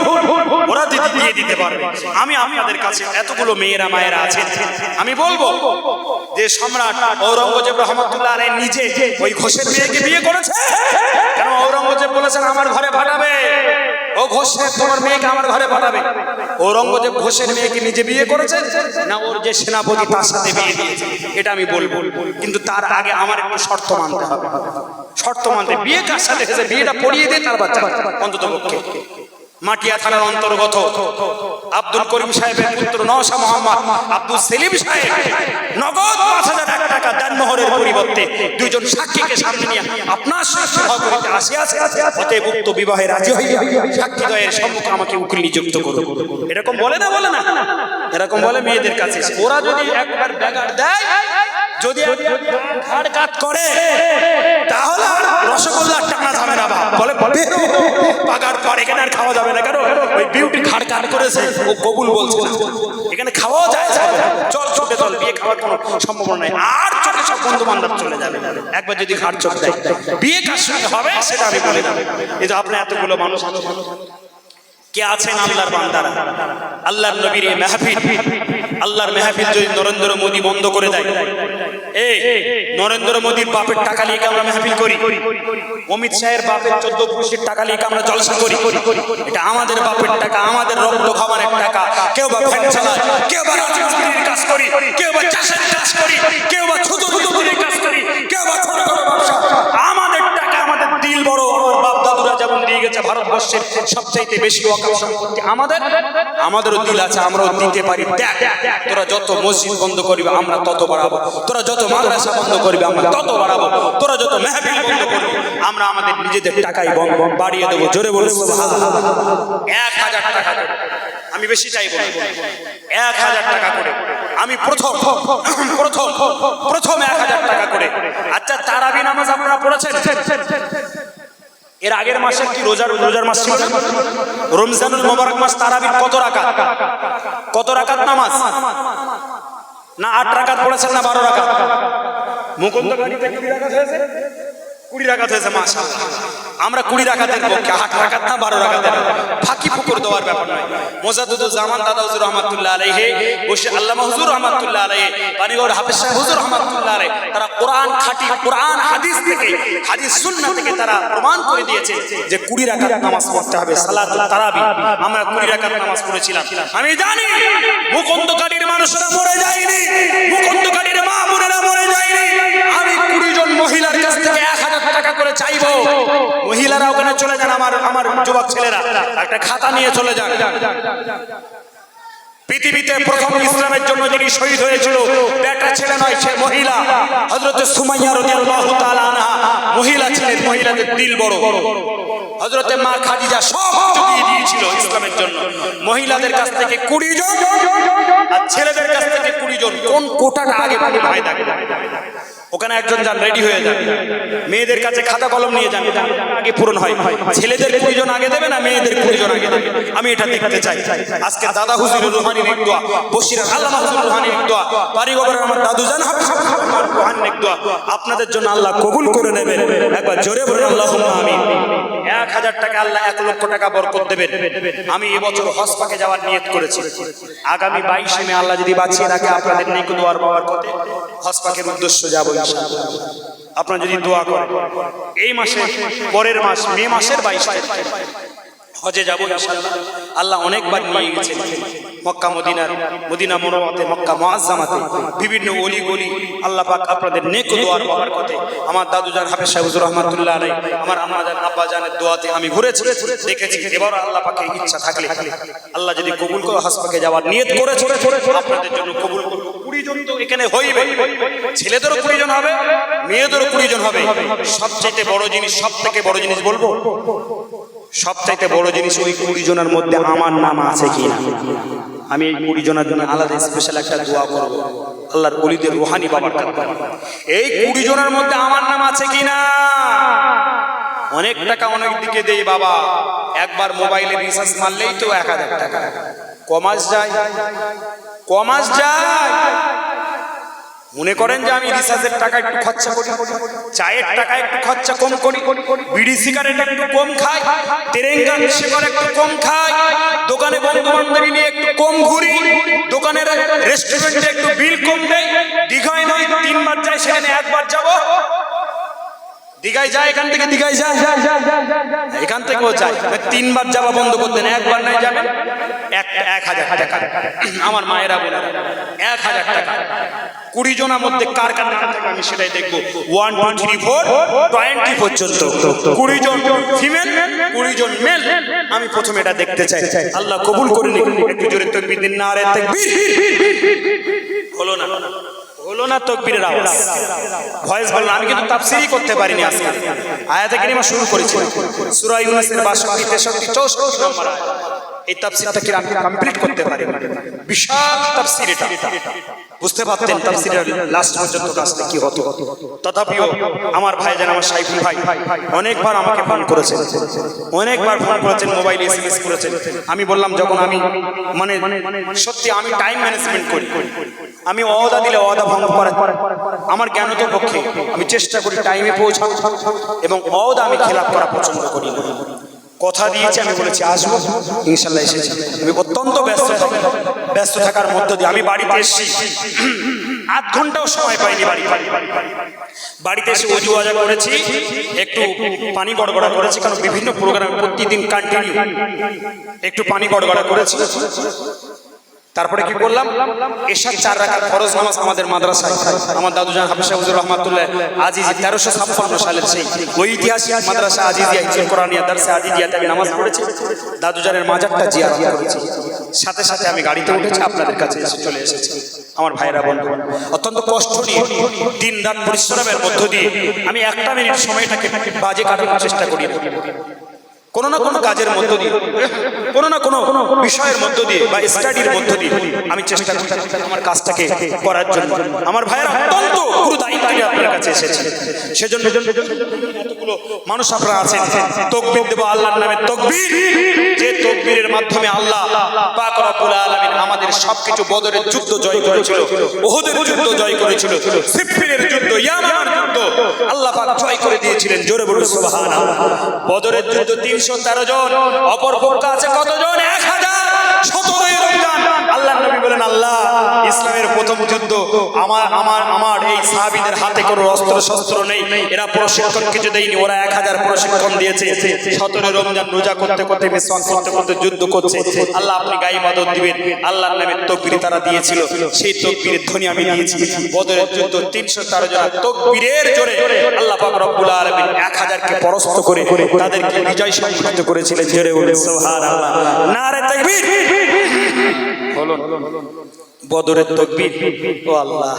ওরা দিয়ে দিতে পারবে। আমি আপনাদের কাছে এতগুলো মেয়েরা মায়েরা আছেন, আমি বলবো যে সম্রাট ঔরঙ্গজেব রহমতুল্লাহ আলাইহি নিজে ওই ঘোষের মেয়েকে বিয়ে করেছে। কেন? ঔরঙ্গজেব বলেছেন আমার ঘরে পাঠাবে, ও ঘোষ তোমার মেয়েকে আমার ঘরে পাঠাবে। ঔরঙ্গজেব ঘোষের মেয়েকে নিজে বিয়ে করেছে না ওর যে সেনাপতি তার সাথে বিয়ে দিয়েছে, এটা আমি বলবো। কিন্তু তার আগে আমার একটু শর্ত মানতে হবে। শর্ত মানতে, বিয়ে কার সাথে হয়েছে বিয়েটা পড়িয়ে দিয়ে তার বাচ্চা অন্তত পক্ষে। মাটিয়া থানার অন্তর্গত আব্দুল করিম সাহেবের পুত্র নওশা মোহাম্মদ আব্দুল সেলিম সাহেব নগদ 5,000 টাকা দেনমোহরের পরিবর্তে দুইজন সাক্ষীকে সামনে নিয়ে আপনার সহযোগিতা আসিয়াছে, অতএব উক্ত বিবাহে রাজি হইয়া সাক্ষীদ্বয়ের সম্মুখে আমাকে উকিল নিযুক্ত করুন। এরকম বলে না? বলে না? এরকম বলে মেয়েদের কাছে। ওরা যদি একবার ব্যাগার দেয়, যদি ঘাড় কাট করে, তাহলে রসগোল্লা টানা যাবে না। বলে পাগার পর এখানে আর খাওয়া যাবে না। কেন? ওই বিউটি ঘাড় কাট করেছে, ও কবুল বলছে না, এখানে খাওয়াও যায়। চল চোখে চল, বিয়ে খাওয়ার কোনো সম্ভাবনা নেই। আর চোখে সব বন্ধু বান্ধব চলে যাবে। একবার যদি ঘাড় চোখ দেয়, বিয়ে কার সঙ্গে হবে সেটা আমি বলে যাবো। এই যে আপনার এতগুলো মানুষ কে আছেন আল্লাহর বান্দারা, আল্লাহর নবীর এই মাহফিল, আল্লাহর মাহফিল যদি নরেন্দ্র মোদী বন্ধ করে দেয়, এই নরেন্দ্র মোদীর বাপের টাকা নিয়ে আমরা মাহফিল করি, অমিত শাহের বাপের 14 পুরুষের টাকা নিয়ে আমরা জলসা করি, এটা আমাদের বাপের টাকা, আমাদের রক্ত খাবারের টাকা। কেউ বা ফ্যান চালায়, কেউ বা রাজমিস্ত্রির কাজ করি, কেউ বা চাষের কাজ করি, কেউ বা ছোট ছোট কাজ করি, কেউ বা ছোট ছোট ব্যবসা। আমাদের টাকা, আমাদের দিল বড়। আমার বাপ দাদুরা যেমন দিয়ে গেছে ভারতবর্ষের সবচেয়ে সবচাইতে বেশি ওয়াকফ সম্পত্তি আমাদেরও দিল আছে, আমরাও দিতে পারি। দেখ, তোরা যত মসজিদ বন্ধ করবি আমরা তত বাড়াবো, তোরা যত মাদ্রাসা বন্ধ করবি আমরা তত বাড়াবো, তোরা যত মেহফিল বন্ধ করবি আমরা আমাদের নিজেদের টাকাই বাড়িয়ে দেবো। জোরে বলে 1000 টাকা করে, আমি বেশি চাইব না, 1000 টাকা করে আমি প্রথম 1000 টাকা করে। আচ্ছা, তারাবি নামাজ আপনারা পড়েছেন? এর আগের মাসে কি রোজার মাস ছিল, রমজানুল মুবারক মাস, তারাবির কত রাকাত নামাজ? না 8 রাকাত পড়েছেন না 12 রাকাত? মুকুন্দ গাড়িতে 20 রাকাত হয়েছে, 20 রাকাত হয়েছে। মাশাআল্লাহ, আমরা 20 রাকাতের পক্ষে, 8 রাকাত না 12 রাকাতের। ফাঁকি ফুকুর দেওয়ার ব্যাপার নয়। মোজাদ্দুদুজ জামান দাদা হুজুর রহমাতুল্লাহ আলাইহি, বসে আল্লামা হুজুর রহমাতুল্লাহ আলাইহি, পানিগড় হাফেজ সাহেব হুজুর রহমাতুল্লাহ আলাইহি, তারা কোরআন খাঁটি, কোরআন হাদিস থেকে, হাদিস সুন্নাহ থেকে তারা প্রমাণ করে দিয়েছে যে 20 রাকাত নামাজ পড়তে হবে, সালাতুত তারাবি। আমরা 20 রাকাত নামাজ পড়েছিলাম। আমি জানি মুকুন্দকারীর মানুষরা মরে যায়নি, মুকুন্দকারীর মা বোনেরা মরে যায়নি। আমি 20 জন মহিলার কাছ থেকে 1000 টাকা করে চাইবো। মহিলারা ওখানে চলে যান, আমার যুবক ছেলেরা একটা খাতা নিয়ে চলে যান। পৃথিবীতে প্রথম ইসলামের জন্য যিনি শহীদ হয়েছিল, বেটা ছেলে নয়, সে মহিলা, হযরত সুমাইয়া রাদিয়াল্লাহু তাআলা আনহা। মহিলা ছিলেন, মহিলাদের দিল বড়। হযরত মা খাদিজা সব দিয়ে দিয়েছিল ইসলামের জন্য। মহিলাদের কাছ থেকে 20 জন আর ছেলেদের কাছ থেকে 20 জন। কোন কোটাটা আগে পূরণ হয় দেখেন। ওখানে একজন যান, রেডি হয়ে যান। মেয়েদের কাছে খাতা কলম নিয়ে যান, আগে পূরণ হয়। ছেলেদের 20 জন আগে দেবে না মেয়েদের 20 জন আগে দেবে? আমি এটা দেখতে চাই। আজকে দাদা হুজুর রুহানির এক দোয়া, বশিরের আল্লামা হুজুর রুহানির এক দোয়া, পারিগবরের আমার দাদু জান হাফেজ রুহানির এক দোয়া আপনাদের জন্য আল্লাহ কবুল করে নেবেন। একবার জোরে বলুন আল্লাহুম্মা আমিন। 1000 টাকা আল্লাহ 1 লক্ষ টাকা বরকত দেবেন। আমি এবছর হজ পাকে যাওয়ার নিয়ত করেছি। আগামী 22 মে আল্লাহ যদি বাঁচিয়ে রাখে, আপনাদের নেক দোয়ার বাবার কথা হজ পাকের উদ্দেশ্য যাব ইনশাআল্লাহ। আপনারা যদি দোয়া করেন, এই মাসে, পরের মাস মে মাসের 22 তারিখ হজে যাব ইনশাআল্লাহ। আল্লাহ অনেকবার নিয়ে গেছেন মক্কা মদিনা মুনাওয়ারাতে, মক্কা মুআজ্জামাতে, বিভিন্ন অলি গলি। আল্লাহ পাক আপনাদের নেক দোয়ার বাবার কথা, আমার দাদু জান হাফেজ সাহেব হুজুর রহমাতুল্লাহ আলাইহি, আমার আম্মা জান আব্বা জানের দোয়াতে আমি ঘুরেছি, দেখেছি। এবার আল্লাহ পাকের ইচ্ছা থাকলে, আল্লাহ যদি কবুল করে হজ পাকে যাওয়ার নিয়ত করেছে, আপনাদের জন্য কবুল করবে। 20 জন তো এখানে হইবে, ছেলেদেরও 20 জন হবে, মেয়েদেরও 20 জন হবে। সবচেয়ে বড় জিনিস, সবথেকে বড় জিনিস বলবো, সবচাইতে বড় জিনিস ওই 20 জনের মধ্যে আমার নাম আছে কিনা। আমি এই 20 জনের জন্য আলাদা স্পেশাল একটা দোয়া করব আল্লাহর ওলিদের রুহানি বাবার কাছে। এই 20 জনের মধ্যে আমার নাম আছে কিনা। অনেক টাকা অনেক দিকে দেই বাবা, একবার মোবাইলে রিচার্জ মারলেই তো 1000 টাকা। কমাস যায়। মনে করেন যে আমি রিচার্জের টাকা একটু খরচা করি, চায়ের টাকা একটু খরচা কম করি, বিড়ি সিগারেট একটু কম খাই, তেরেঙ্গা সিগারেট একটু কম খাই, দোকানে বন্ধু বান্ধবী নিয়ে একটু কম ঘুরি, দোকানের রেস্টুরেন্টে একটু বিল কম দেয়। দীঘায় নয় 3 বার যাই, সেখানে 1 বার যাব। দীঘায় যায়, এখান থেকে দীঘায় যায়, এখান থেকেও যায়। 3 বার যাওয়া বন্ধ করতেন, 1 বার নাই যাবেন 1000 টাকা। আমার মায়েরা বলে 1000 টাকা। 20 জনের মধ্যে কার কার নাম থাকে আমি সেটাই দেখবো। 1 2 3 4 20 পর্যন্ত 20 জন ফিমেল, 20 জন মেল। আমি প্রথমে এটা দেখতে চাই। আল্লাহ কবুল করে নিন। একটু জোরে তাকবীর দিন, নারে তাকবীর। হলো না তাকবীরের আওয়াজ, ভয়েস বলুন। আমি কিন্তু তাফসীরই করতে পারিনি আজকে। আয়াতে কারিমা শুরু করেছি সূরা ইউনূসের 62 63 64 নম্বর আয়াত। এই তাফসীরটা কি আমি কমপ্লিট করতে পারি? বিশাল তাফসীর এটা। বুঝতে পারতেন তাফসীরের লাস্ট পর্যন্ত কাজটা কি হতো। তথাপিও আমার ভাই জান, আমার সাইফুল ভাই অনেকবার আমাকে ফোন করেছেন, মোবাইলে এসএমএস করেছেন। আমি বললাম, যখন আমি মানে সত্যি আমি টাইম ম্যানেজমেন্ট করি, আমি ওয়াদা দিলে ওয়াদা ভঙ্গ করা আমার জ্ঞানত পক্ষে। আমি চেষ্টা করি টাইমে পৌঁছাবো, এবং ওয়াদা আমি খেলাপ করা পছন্দ করি না। কথা দিয়েছি, আমি বলেছি আসবো, ইনশাল্লাহ এসেছি। আমি অত্যন্ত ব্যস্ত থাকার মধ্য দিয়ে আমি বাড়িতে এসেছি, 8 ঘন্টাও সময় পাইনি। বাড়িতে এসে ওযু ওয়াজা করেছি, একটু পানি গড়গড়া করেছি, কারণ বিভিন্ন প্রোগ্রাম প্রতিদিন কন্টিনিউ একটু পানি গড়গড়া করেছি। তারপরে কি করলাম, এশার 4 রাকাত ফরজ নামাজ আমাদের মাদ্রাসায় আমার দাদুজান হাফেজ হুজুর রহমাতুল্লাহ আজিজি 1356 সালের সেই ঐতিহাসিক মাদ্রাসা আজিজিয়া হিজরুল কোরআনিয়া দারসে আজিজিয়াতে আমি নামাজ পড়েছি, দাদুজানের মাজারটা জিয়ারত করেছি। সাথে সাথে আমি গাড়িতে উঠেছি, আপনাদের কাছে এসে চলে এসেছি। আমার ভাইরা বন্ধু, অত্যন্ত কষ্ট নিয়ে দিন রাত পরিশ্রমের মধ্য দিয়ে আমি 1 মিনিট সময়টাকে বাজে কাটানোর চেষ্টা করি, কোনো না কোনো কাজের মধ্য দিয়ে, কোনো না কোনো বিষয়ের মধ্য দিয়ে বা স্টাডির মধ্য দিয়ে আমি চেষ্টা করি আমার কাজটাকে করার জন্য। আমার ভাইয়েরা অত্যন্ত গুরু দায়িত্ব নিয়ে আপনার কাছে এসেছে, সেজন্য এতগুলো মানুষ আপনারা আছেন। তাকবীর দেব আল্লাহর নামে, তাকবীর, যে তাকবীরের মাধ্যমে আল্লাহ পাক রব্বুল আলামিন আমাদের সবকিছু, বদরের যুদ্ধ জয় করেছিল, উহুদের যুদ্ধ জয় করেছিল, সিফফিনের যুদ্ধ, ইয়ামামার যুদ্ধ আল্লাহ পাক জয় করে দিয়েছিলেন। জোরে বলুন সুবহানাল্লাহ। বদরের যুদ্ধ 313 জন, অপর পক্ষে আছে কতজন? 1000। 17 রমজান আল্লাহর নবী বলেন, আল্লাহ ইসলামের প্রথম যুদ্ধ আমার এই সাহাবীদের হাতে কোনো অস্ত্র শস্ত্র নেই, এরা প্রশিক্ষণ কিছু দেয়নি, ওরা 1000 প্রশিক্ষণ দিয়েছে। 17 রমজান রোজা করতে করতে, মিসওয়াক করতে করতে যুদ্ধ করছে। আল্লাহ আপনি গায়ে ইবাদত দিবেন, আল্লাহর নামে তাকবীর তারা দিয়েছিল, সেই তাকবীরের ধ্বনি আমি দিয়েছি। বদরের যুদ্ধ 313 জন তাকবীরের জোরে আল্লাহ পাক রব্বুল আলামিন 1000 কে পরাস্ত করে তাদেরকে বিজয় সাব্যস্ত করেছিলেন। জোরে বলুন সুবহানাল্লাহ, নারে তাকবীর বলুন। বদরের তাকবীর, ও আল্লাহ,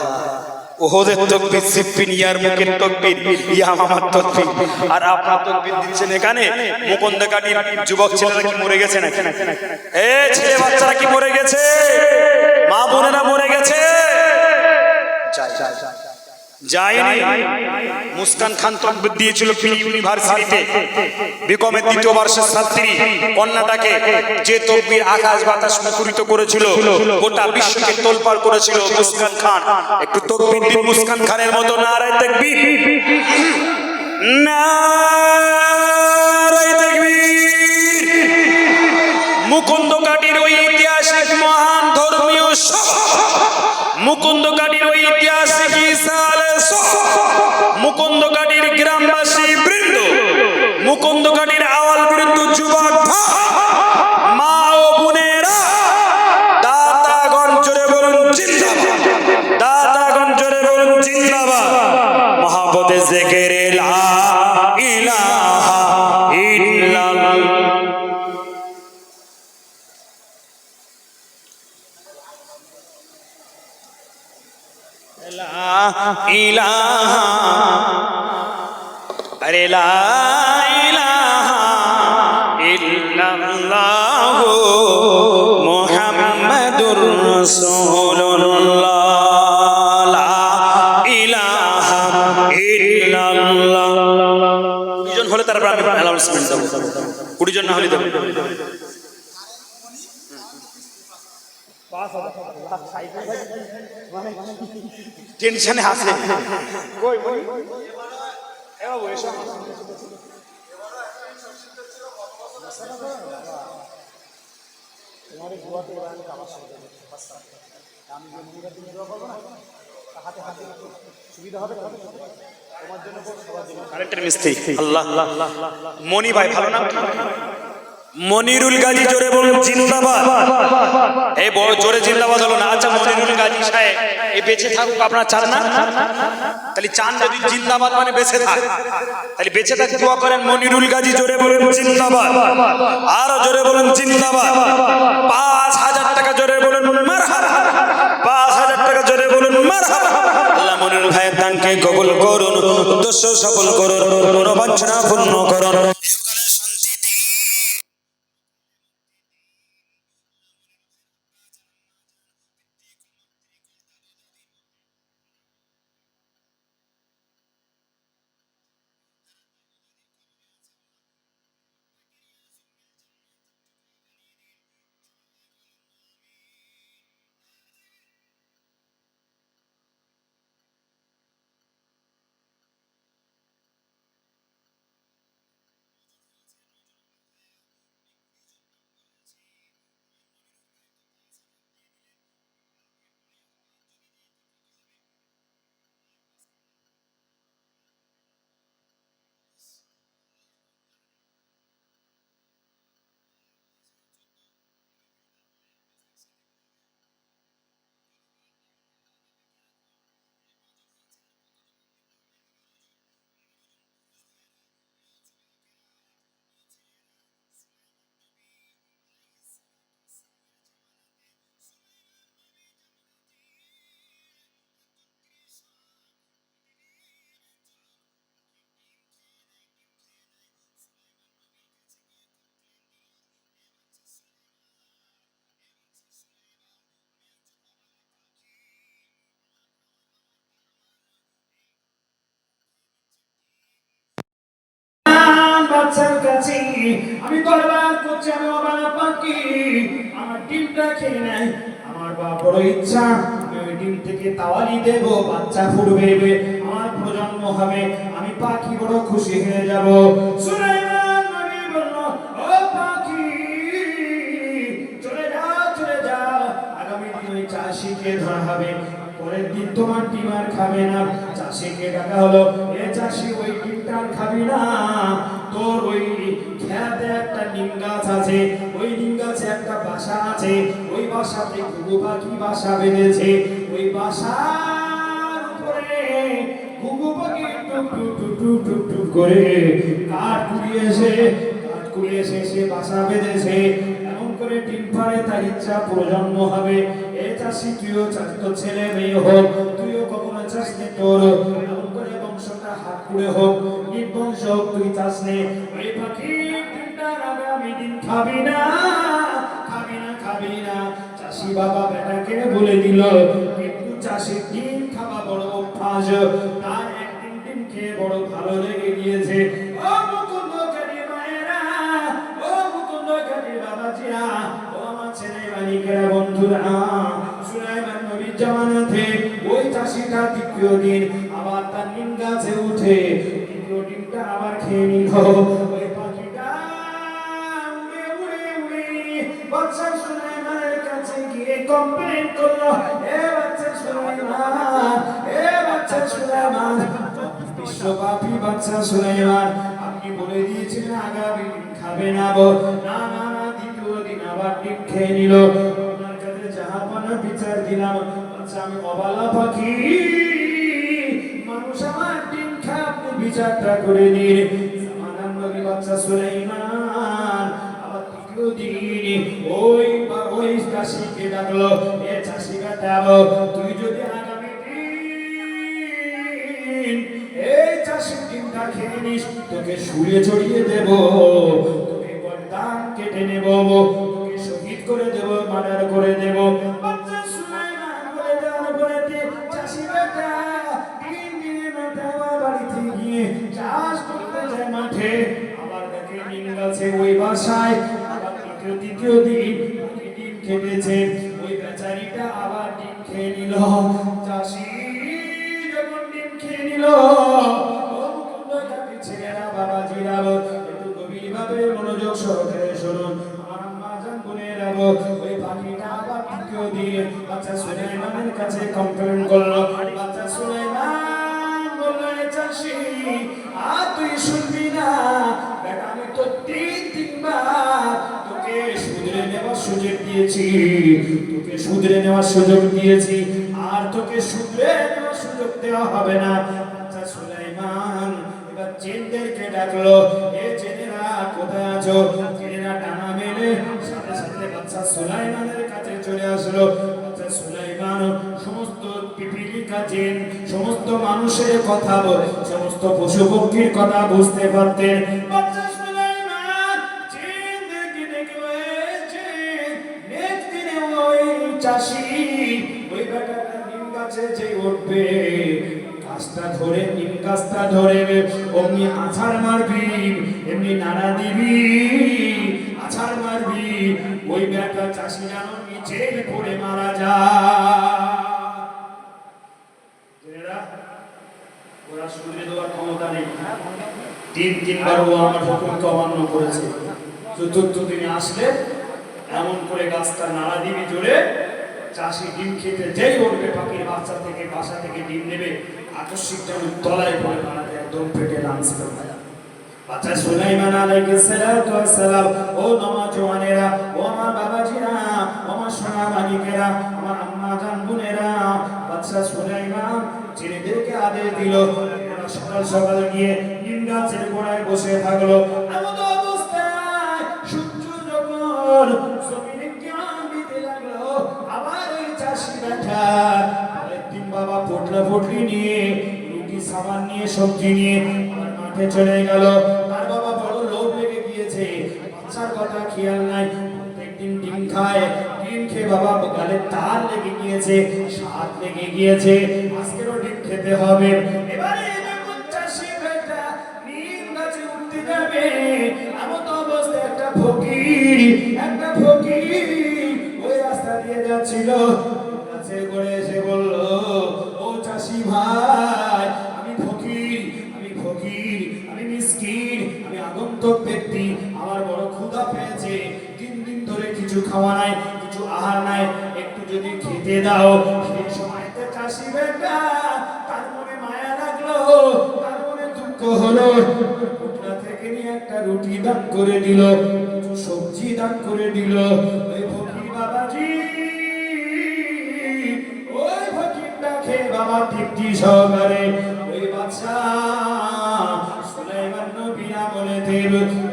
ওহদের তাকবীর, সিফফিন ইয়ারমুকের তাকবীর, ইয়ামামার তাকবীর, আর আপনার তাকবীর দিচ্ছেন এখানে। মুকুন্দকাটির যুবক ছেলেরা কি মরে গেছে নাকি? এ ছেলে বাচ্চারা কি মরে গেছে? মা বোনেরা মরে গেছে? যায়নি। মুস্কান খান তাকবীর দিয়েছিল ফিলি ইউনিভার্সিটিতে, বিকমের 2য় বর্ষের ছাত্রী কন্যাটাকে, যে তাকবীর আকাশ বাতাস মুখরিত করেছিল, গোটা বিশ্বকে তোলপাড় করেছিল মুস্কান খান। একটু তাকবীর দিন মুস্কান খানের মতো, নারে তাকবীর, নারে তাকবীর। মুকুন্দকাটির ওই ঐতিহাসিক মহান ধর্মীয় সভা, মুকুন্দকাটির ওই ঐতিহাসিক মুকুন্দকাটির গ্রামবাসী বৃন্দ, মুকুন্দকাটির আওয়াল বৃন্দ, যুবক মা ও বোনেরা, দাতাগণ জোরে বলুন জিন্দাবাদ, দাতাগণ জোরে বলুন জিন্দাবাদ। মহাব্বতে জিকিরে লা ইলাহা ইল্লাল্লাহ। ইলাহা, আরে লা ইলাহা ইল্লাল্লাহ মুহাম্মাদুর রাসূলুল্লাহ, লা ইলাহা ইল্লাল্লাহ। 20 জন হলে তারপর আমি অ্যানাউন্সমেন্ট দেব, 20 জন না হলে দেব। টেনশনে আছে কারেন্টের মিস্ত্রি। আল্লাহ, মনি ভাই ভালো নাম, মনিরুল গাজী, জোরে বলুন জিন্দাবাদ। এই বড় জোরে জিন্দাবাদ হলো না। আচ্ছা, মনিরুল গাজী সাহেব এই বেঁচে থাকুক, আপনারা চান না? তাহলে চান যদি জিন্দাবাদ মানে বেঁচে থাক, তাহলে বেঁচে থাক দোয়া করেন। মনিরুল গাজী, জোরে বলুন জিন্দাবাদ, আরো জোরে বলুন জিন্দাবাদ। 5000 টাকা জোরে বলুন মারহাবা, 5000 টাকা জোরে বলুন মারহাবা। আল্লাহ মনিরুল ভাইয়ের দানকে কবুল করুন, উদ্দেশ্য সফল করুন, মনোবাঞ্ছনা পূর্ণ করুন। আমি দরবার করছি, আমি অবালা পাখি, আমার ডিমটা খেয়ে নেয়। আমার বাপ বড় ইচ্ছা, আমি ওই ডিম থেকে তাওয়ালি দেব, বাচ্চা ফুটবে, আমার প্রজন্ম হবে, আমি পাখি বড় খুশি হয়ে যাব। সুলাইমান নবী বলল, ও পাখি চলে যাও, চলে যাও, আগামী দিন ওই চাষিকে ধরা হবে, পরের দিন তোমার ডিম আর খাবে না। চাষিকে ডাকা হলো, এ চাষি ওই ডিমটা আর খাবি না, তোর ওই খেতে একটা নিম গাছ আছে, ওই নিম গাছে একটা বাসা আছে, ওই বাসাতে ঘুঘু পাখি বাসা বেঁধেছে, ওই বাসার উপরে ঘুঘু পাখি টুক টুক টুক টুক টুক টুক করে কাঠ কুড়িয়ে এসে সে বাসা বেঁধেছে, এমন করে ডিম পাড়ে, তার ইচ্ছা প্রজন্ম হবে। এ চাষি তুইও চাস, তোর ছেলে মেয়ে হোক, তুইও কখনো চাস নে তোর এমন করে বংশটা হাত কুড়ে হোক, নির্বংশ হোক, তুই চাস নে। ওই পাখি ডিমটার আগামী দিন খাবি না, খাবি না, খাবি না। চাষি বাবা বেটাকে বলে দিল, কিন্তু চাষির ডিম খাওয়া বড় অভ্যাস, তার একদিন ডিম খেয়ে বড় ভালো লেগে গিয়েছে। ও মুকুন্দ কালী মায়েরা, ও মুকুন্দ কালী বাবাজিরা, ও আমার ছেলে মানিকেরা, বন্ধুরা, সুলাইমান নবীর জামানাতে ওই চাষিটা দ্বিতীয় দিন আবার তার নিম গাছে উঠে দ্বিতীয় ডিমটা আবার খেয়ে নিল। ওই পাখিটা উড়ে উড়ে উড়ে বাদশা সুলাইমানের কাছে গিয়ে কমপ্লেন করলো, এ বাদশা সুলাইমান, এ বাদশা সুলাইমান, বিশ্বব্যাপী বাদশা সুলাইমান, আপনি বলে দিয়েছিলেন আগামী দিন খাবে না, না না না, দ্বিতীয় দিন আবার ডিম খেয়ে নিল। আপনার কাছে জাহাপানা বিচার দিলাম, আচ্ছা আমি অবালা পাখি, মানুষ আমার ডিম খায়, আপনি বিচারটা করে দিন। জামানার নবী বাদশা সুলাইমান আবার তৃতীয় দিন ওই চাষিকে ডাকলো, এ চাষি বেটা, তুই যদি আগামী দিন এই চাষির ডিমটা খেয়ে নিস, তোকে শুয়ে চড়িয়ে দেব, তোকে গর্দান কেটে নেব, তোকে শহীদ করে দেব, মার্ডার করে দেব। বাদশা সুলাইমান বলে দেওয়ার পরে চাষি বেটা দিন দিনে মাঠে বাড়িতে গিয়ে চাষ করতে যায়, মাঠে আবার দেখে নিম গাছে ওই বাসায় আবার তৃতীয় দিন ডিম খেতেছে, ওই বেচারিটা আবার ডিম খেয়ে নিল। চাষি যখন ডিম খেয়ে নিল, ছেলেরা বাবাজিরা একটু গভীরভাবে মনোযোগ সহকারে শুনুন, আমার আম্মা জান বোনেরা, ওই পাখিটা আবার তৃতীয় দিন বাদশা সুলাইমানের কাছে কমপ্লেন করলো। বাদশা সুলাইমান বলল, এ চাষি আর তুই শুনবি না বেটা, আমি তো তিনবার তোকে শুধরে নেওয়ার সুযোগ দিয়েছি, তোকে শুধরে নেওয়ার সুযোগ দিয়েছি, আর তোকে শুধরে নেওয়ার সুযোগ দেওয়া হবে না। বাদশা সুলাইমান এবার জিনদেরকে ডাকলো, এ জিনেরা কোথায় আছো? জিনেরা ডানা মেলে সাথে সাথে বাদশা সুলাইমানের কাছে চলে আসলো। বাদশা সুলাইমান সমস্ত পিপিলিকা জিন, সমস্ত মানুষের কথা, সমস্ত পশু পক্ষীর কথা বুঝতে পারতেন। বাদশা সুলাইমান জিনদেরকে ডেকে বলেছে, নেক্সট দিনে ওই চাষি ওই বেটাটা নিম গাছে যে উঠবে, গাছটা ধরে, নিম গাছটা ধরে অমনি আছাড় মারবি, এমনি নাড়া দিবি, আছাড় মারবি, ওই বেটা চাষি যেন নিচে পড়ে মারা যায়। ওরা শুধরে দেওয়ার ক্ষমতা নেই, তিনবার ও আমার হুকুমকে অমান্য করেছে। চতুর্থ দিনে আসলে এমন করে গাছটা নাড়া দিবি জোরে, চাষি ডিম খেতে যেই উঠবে, পাখির বাচ্চা থেকে বাসা থেকে ডিম নেবে, আকস্মিক যেন তলায় পড়ে মারা যায়, একদম পেটে লাঞ্চ করে। বাদশা সুলাইমান আলাইহিস সালাতু ওয়াস সালাম, ও নওজওয়ানেরা, ও আমার বাবাজিরা, ও আমার সোনা মানিকেরা, আমার আম্মা জান বোনেরা, বাদশা সুলাইমান ছেলেদেরকে আদেশ দিল, এরা সকাল সকাল গিয়ে নিম গাছের গোড়ায় বসে থাকলো। এমন অবস্থায় সূর্য যখন জমিনে কিরণ দিতে লাগলো, আবার ওই চাষি বেটা আরেকদিন বাবা পোটলা পোটলি নিয়ে, রুটি সাবান নিয়ে, সবজি নিয়ে আমার মাঠে চলে গেল। তার বাবা বড় লোভ লেগে গিয়েছে, বাচ্চার কথা খেয়াল নাই, প্রত্যেকদিন ডিম খায়, ডিম খেয়ে বাবা গালে তার লেগে গিয়েছে, স্বাদ লেগে গিয়েছে, আজকেরও ডিম খেতে হবে। এবারে চাষি বেটা নিম গাছে উঠতে যাবে, এমন অবস্থায় একটা ফকির, একটা ফকির ওই রাস্তা দিয়ে যাচ্ছিল, কাছে করে এসে বলল, ও চাষি ভাই, আমি ফকির, আমি ফকির, আমি মিসকিন, আমি আগন্তুক ব্যক্তি, আমার বড় ক্ষুধা পেয়েছে, 3 দিন ধরে কিছু খাওয়া নাই, কিছু আহার নাই, একটু যদি খেতে দাও। সেই সময়তে চাষি বেটা তার মনে মায়া লাগলো, তার মনে দুঃখ হলো, টুকরা থেকে নিয়ে একটা রুটি দান করে দিল, কিছু সবজি দান করে দিল। ওই ফকির বাবাজি, ওই ফকিরটা খেয়ে বাবা তৃপ্তি সহকারে ওই বাদশা সুলাইমান নবী আমলেতে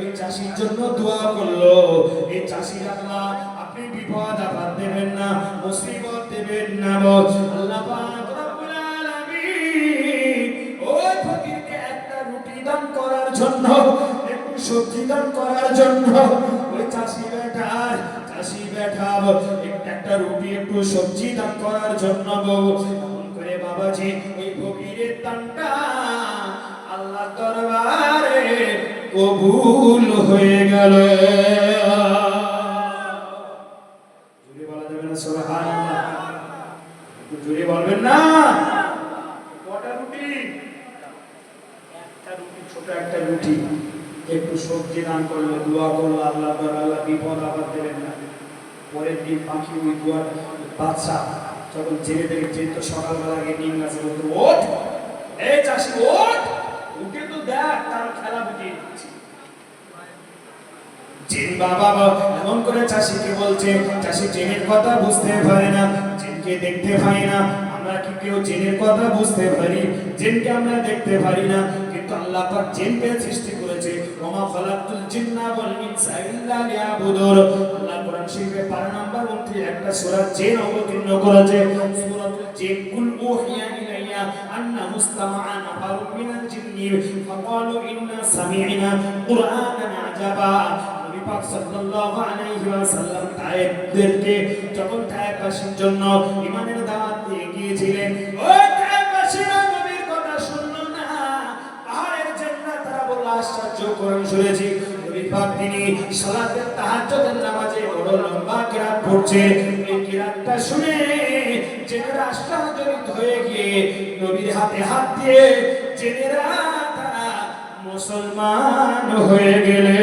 ওই চাষির জন্য দোয়া করলো, এই চাষির আল্লাহ আপনি বিপদ আপদ দেবেন না, মুসিবত দেবেন না, আল্লাহ পাক রব্বুল আলামিন ওই ফকিরকে একটা রুটি দান করার জন্য, একটু সবজি দান করার জন্য, ওই চাষি বেটার একটা রুটি একটু সবজি দান করার জন্য এমন করে বাবাজি ওই ফকিরের দানটা আল্লাহ দরবারে কবুল হয়ে গেল। জোরে বলা যাবে না সুবহানাল্লাহ? জোরে বলবেন না? কটা রুটি? একটা রুটি, ছোট একটা রুটি, একটু সবজি দান করলো, দোয়া করলো, আল্লাহ আল্লাহ বিপদ আপদ দেবেন না। পরের দিন পাখি ওই দুয়ার বাদশা যখন ছেলেদের যেত সকালবেলা গিয়ে নিম গাছে বলতো, ওঠ এই চাষি ওঠ, উঠে তো দেখ তার খেলা বুঝিয়ে দিচ্ছি। জিন বাবা এমন করে চাষিকে বলছে, চাষি জিনের কথা বুঝতে পারে না, জিনকে দেখতে পাই না। আমরা কি কেউ জিনের কথা বুঝতে পারি? জিনকে আমরা দেখতে পারি না, কিন্তু আল্লাহ পাক জিনকে সৃষ্টি করেছে। ওমা খালাকতুল জিন্না ওয়াল ইনসা ইল্লা লিয়াবুদুন। আল্লাহ কোরআন শরীফে পারা নাম্বার 29 একটা সূরা জিন অবতীর্ণ করেছে, সূরাতুল জিন। কুল উহিয়া ইলাইয়া আন্না মুস্তামাআ নাফারুম মিনাল জিন্নি ফাকালু ইন্না সামি'না কুরআনান আজাবা। নবী পাক সাল্লাল্লাহু আলাইহি ওয়াসাল্লাম তায়েবদেরকে যখন তায়েববাসীর জন্য ঈমানের দাওয়াত দিয়ে গিয়েছিলেন, ওই তায়েববাসীরা নবীর কথা শুনলো না, পাহাড়ের জান্নাত তারা বলল আশ্চর্য, কোরআন শুনেছি। নবী পাক তিনি সালাতের তাহাজ্জুদের নামাজে বড় লম্বা কিরাত পড়ছে, এই কিরাতটা শুনে জেনেরা আশ্চর্যজনিত হয়ে গিয়ে নবীর হাতে হাত দিয়ে জেনেরা তারা মুসলমান হয়ে গেলে।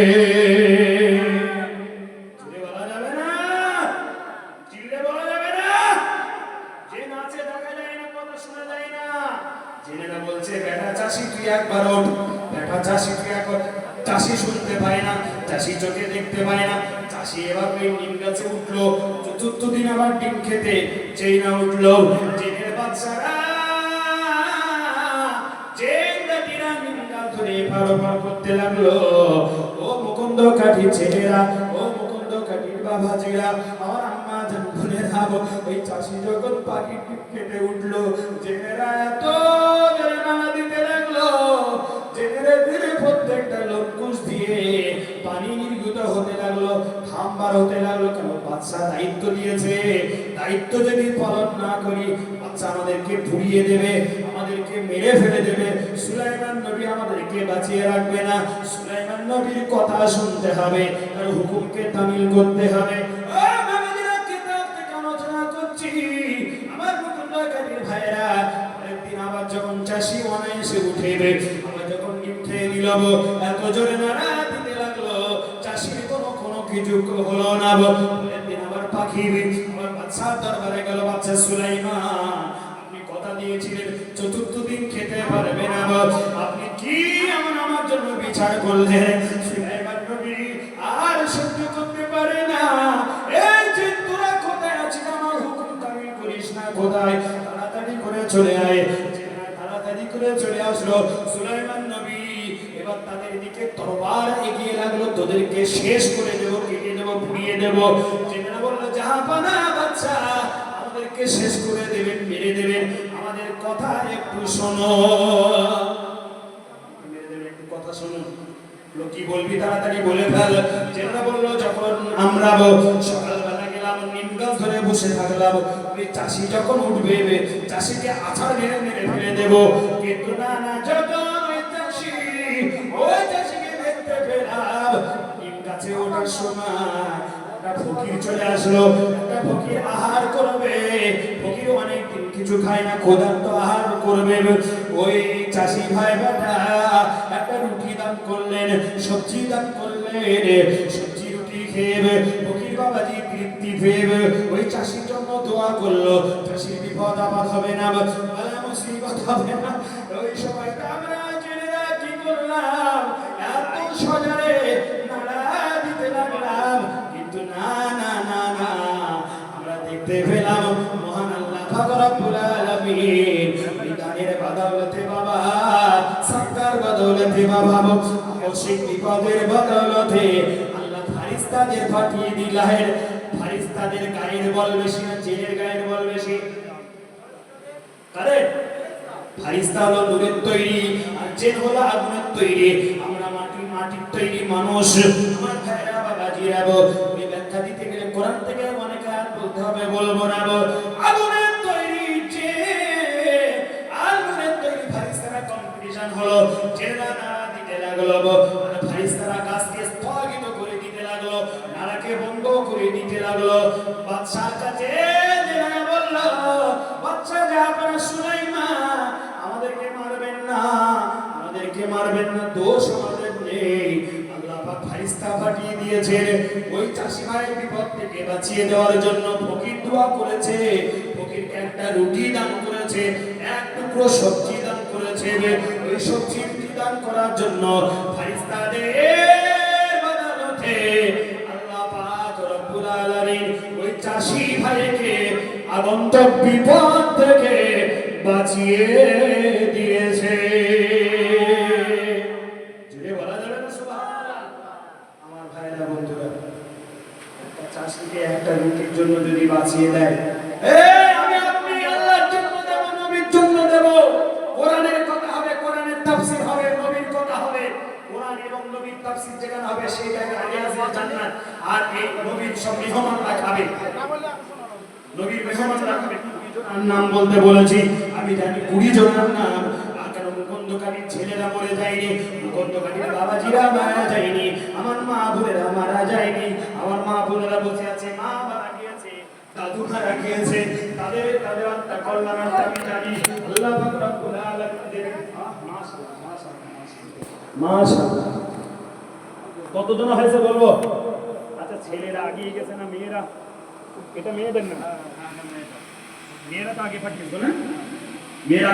জোরে বলা যাবে না, চিল্লে বলা যাবে না, যে নাচে দেখা যায় না, কথা শোনা যায় না। জেনেরা বলছে, বেটা চাষি তুই একবার ওঠ, বেটা চাষি তুই একবার। চাষি শুনতে পায় না, চাষি চোখে দেখতে পায় না। চাষি এবার ওই নিম গাছে উঠলো, চতুর্থ দিন আবার ডিম খেতে যেই না উঠলো, জেনের বাচ্চারা করতে লাগলো। ও মুকুন্দ কাঠি ছেলেরা, ও মুকুন্দ কাঠির বাবাজিরা, আমার আম্মা জান বোনেরা, ওই চাষি যখন পাখি কেটে উঠলো, জেনেরা এত জোরে নাড়া দিতে লাগলো, জেনেরা ধীরে প্রত্যেকটা লোককুশ দিয়ে পানি নির্গত হতে লাগলো, খাম্বার হতে লাগলো। কারণ বাদশা দায়িত্ব দিয়েছে, দায়িত্ব যদি পালন না করি বাদশা আমাদেরকে পুড়িয়ে দেবে, আমাদেরকে মেরে ফেলে দেবে। সুলাইমান নবী আমাদেরকে বাঁচিয়ে রাখবে না। সুলাইমান নবীর কথা শুনতে হবে, তার হুকুমকে তামিল করতে হবে। বাঙালিরা কিতাব থেকে আলোচনা করছি, আমার মুকুন্দকারীর ভাইরা, একদিন আবার যখন চাষি অনায়াসে উঠেবে, আবার যখন ডিম খেয়ে নিল, এত জোরে নাড়া দিতে লাগলো, চাষির কোনো কিছু হলো না। একদিন আবার পাখি আবার বাদশার দরবারে গেল, বাদশা সুলাইমান আপনি কথা দিয়েছিলেন চতুর্থ দিন খেতে পারবে না, আপনি কি এমন আমার জন্য বিচার করলেন? সুলাইমান নবী আর সহ্য করতে পারে না, এই যে তোরা কোথায় আছিস, আমার হুকুম তামিল করিস না, কোথায়? তাড়াতাড়ি করে চলে আয়। তাড়াতাড়ি করে চলে আসলো সুলাইমান নবী, এবার তাদের দিকে তরবার এগিয়ে লাগলো, তোদেরকে শেষ করে দেব, কেটে দেব, পুড়িয়ে দেব। জেনেরা বললো, জাহাপানা বাদশা আমাদেরকে শেষ করে দেবেন, মেরে দেবেন, আমাদের কথা একটু শোনো, মেরে দেবেন, একটু কথা শোনো। কি বলবি তাড়াতাড়ি বলে ফেল। জেনেরা বললো, যখন আমরা সকালবেলা গেলাম, নিম গাছ ধরে বসে থাকলাম, ওই চাষি যখন উঠবে, চাষিকে আছাড় মেরে মেরে ফেলে দেব। কিন্তু না না, যখন ওই চাষিকে দেখতে পেলাম নিম গাছ গাছে ওঠার সময় একটা ফকির চলে আসলো। একটা ফকির আহার করবে, ফকির অনেক দিন কিছু খায় না, ক্ষুধার্ত আহার করবে। ওই চাষি ভাই বেটা একটা রুটি দান করলেন, সবজি দান করলেন, সবজি রুটি খেয়ে ফকির বাবাজি তৃপ্তি পেয়ে ওই চাষির জন্য দোয়া করলো, চাষির বিপদ আপদ হবে না, বালা মুসিবত হবে না। ওই সময়টা আমরা জেনেরা কি করলাম, এত সজারে নাড়া দিতে লাগলাম, কিন্তু না না না না, আমরা দেখতে পেলাম মহান আল্লাহ পাক রব্বুল আলামিন বিধানের বদৌলতে বাবা, সরকার বদৌলতে বাবা, অবশ্যই বিপদের বদৌলতে আল্লাহ ফারিস্তাদের পাঠিয়ে দিলেন। ফারিস্তাদের গায়ের বল বেশি না জেলের গায়ের বল বেশি? কারে? ফারিস্তা হলো নূরের তৈরি, আর জেল হলো আগুনের তৈরি। আমরা মাটির তৈরি মানুষ। আমার ভাইরা বাবাজিরা, এই ব্যাখ্যা দিতে গেলে কোরআন থেকে অনেক আয়াত বলতে হবে, বলবো না। আগুনের তৈরি যে, আগুনের তৈরি ফারিস্তারা কম্পিটিশন হলো, জেলেরা নাড়া দিতে লাগলো, আর ফারিস্তারা গাছকে স্থগিত করে দিতে লাগলো, নাড়াকে বন্ধ করে দিতে লাগলো। বাদশার কাছে জেলেরা বলল, বাদশা যে আপনারা সুলাইমান আমাদেরকে মারবেন না, আমাদেরকে মারবেন না, দোষ আমাদের নেই, আল্লাহ পাক ফারিস্তা পাঠিয়ে দিয়েছেন ওই চাষি ভাইয়ের বিপদ থেকে বাঁচিয়ে দেওয়ার জন্য। ফকির দোয়া করেছে, ফকিরকে একটা রুটি দান করেছে, এক টুকরো সবজি দান করেছে। ওই সবজি রুটি দান করার জন্য ফারিস্তাদের বদৌলতে আল্লাহ পাক রব্বুল আলামিন ওই চাষি ভাইকে আগন্তুক বিপদ থেকে বাঁচিয়ে দিয়েছে। জুড়ে বলা যাবে না সুবহানাল্লাহ? আমার ভাইরা বন্ধুরা, একটা চাষিকে একটা রুটির জন্য যদি বাঁচিয়ে দেয়, আমি আপনি আল্লাহর জন্য দেব, নবীর জন্য দেব। কোরআনের কথা হবে, কোরআনের তাফসীর হবে, নবীর কথা হবে। কোরআন এবং নবীর তাফসীর যেখানে হবে সেই জায়গায় রিয়াজুল জান্নাত, আর এই নবীর সব মেহমানরা খাবে, নবীর মেহমানরা খাবে। 20 জনের নাম বলতে বলেছি, আমি জানি 20 জনের নাম। কারণ মুকুন্দকারীর ছেলেরা মরে যায়নি, মুকুন্দকারীর বাবাজিরা মারা যায়নি, আমার মা বোনেরা মারা যায়নি। আমার মা বোনেরা বসে আছে, মা মারা গিয়েছে, দাদু মারা গিয়েছে, তাদের আত্মা কল্যাণার্থে আমি জানি আল্লাহ পাক রব্বুল আলামিন। মাশাআল্লাহ মাশাআল্লাহ মাশাআল্লাহ। কতজন হয়েছে বলবো? আচ্ছা, ছেলেরা আগিয়ে গেছে না মেয়েরা? এটা মেয়েদের না, মেয়েরা তো আগে পাঠিয়েছো না? মেয়েরা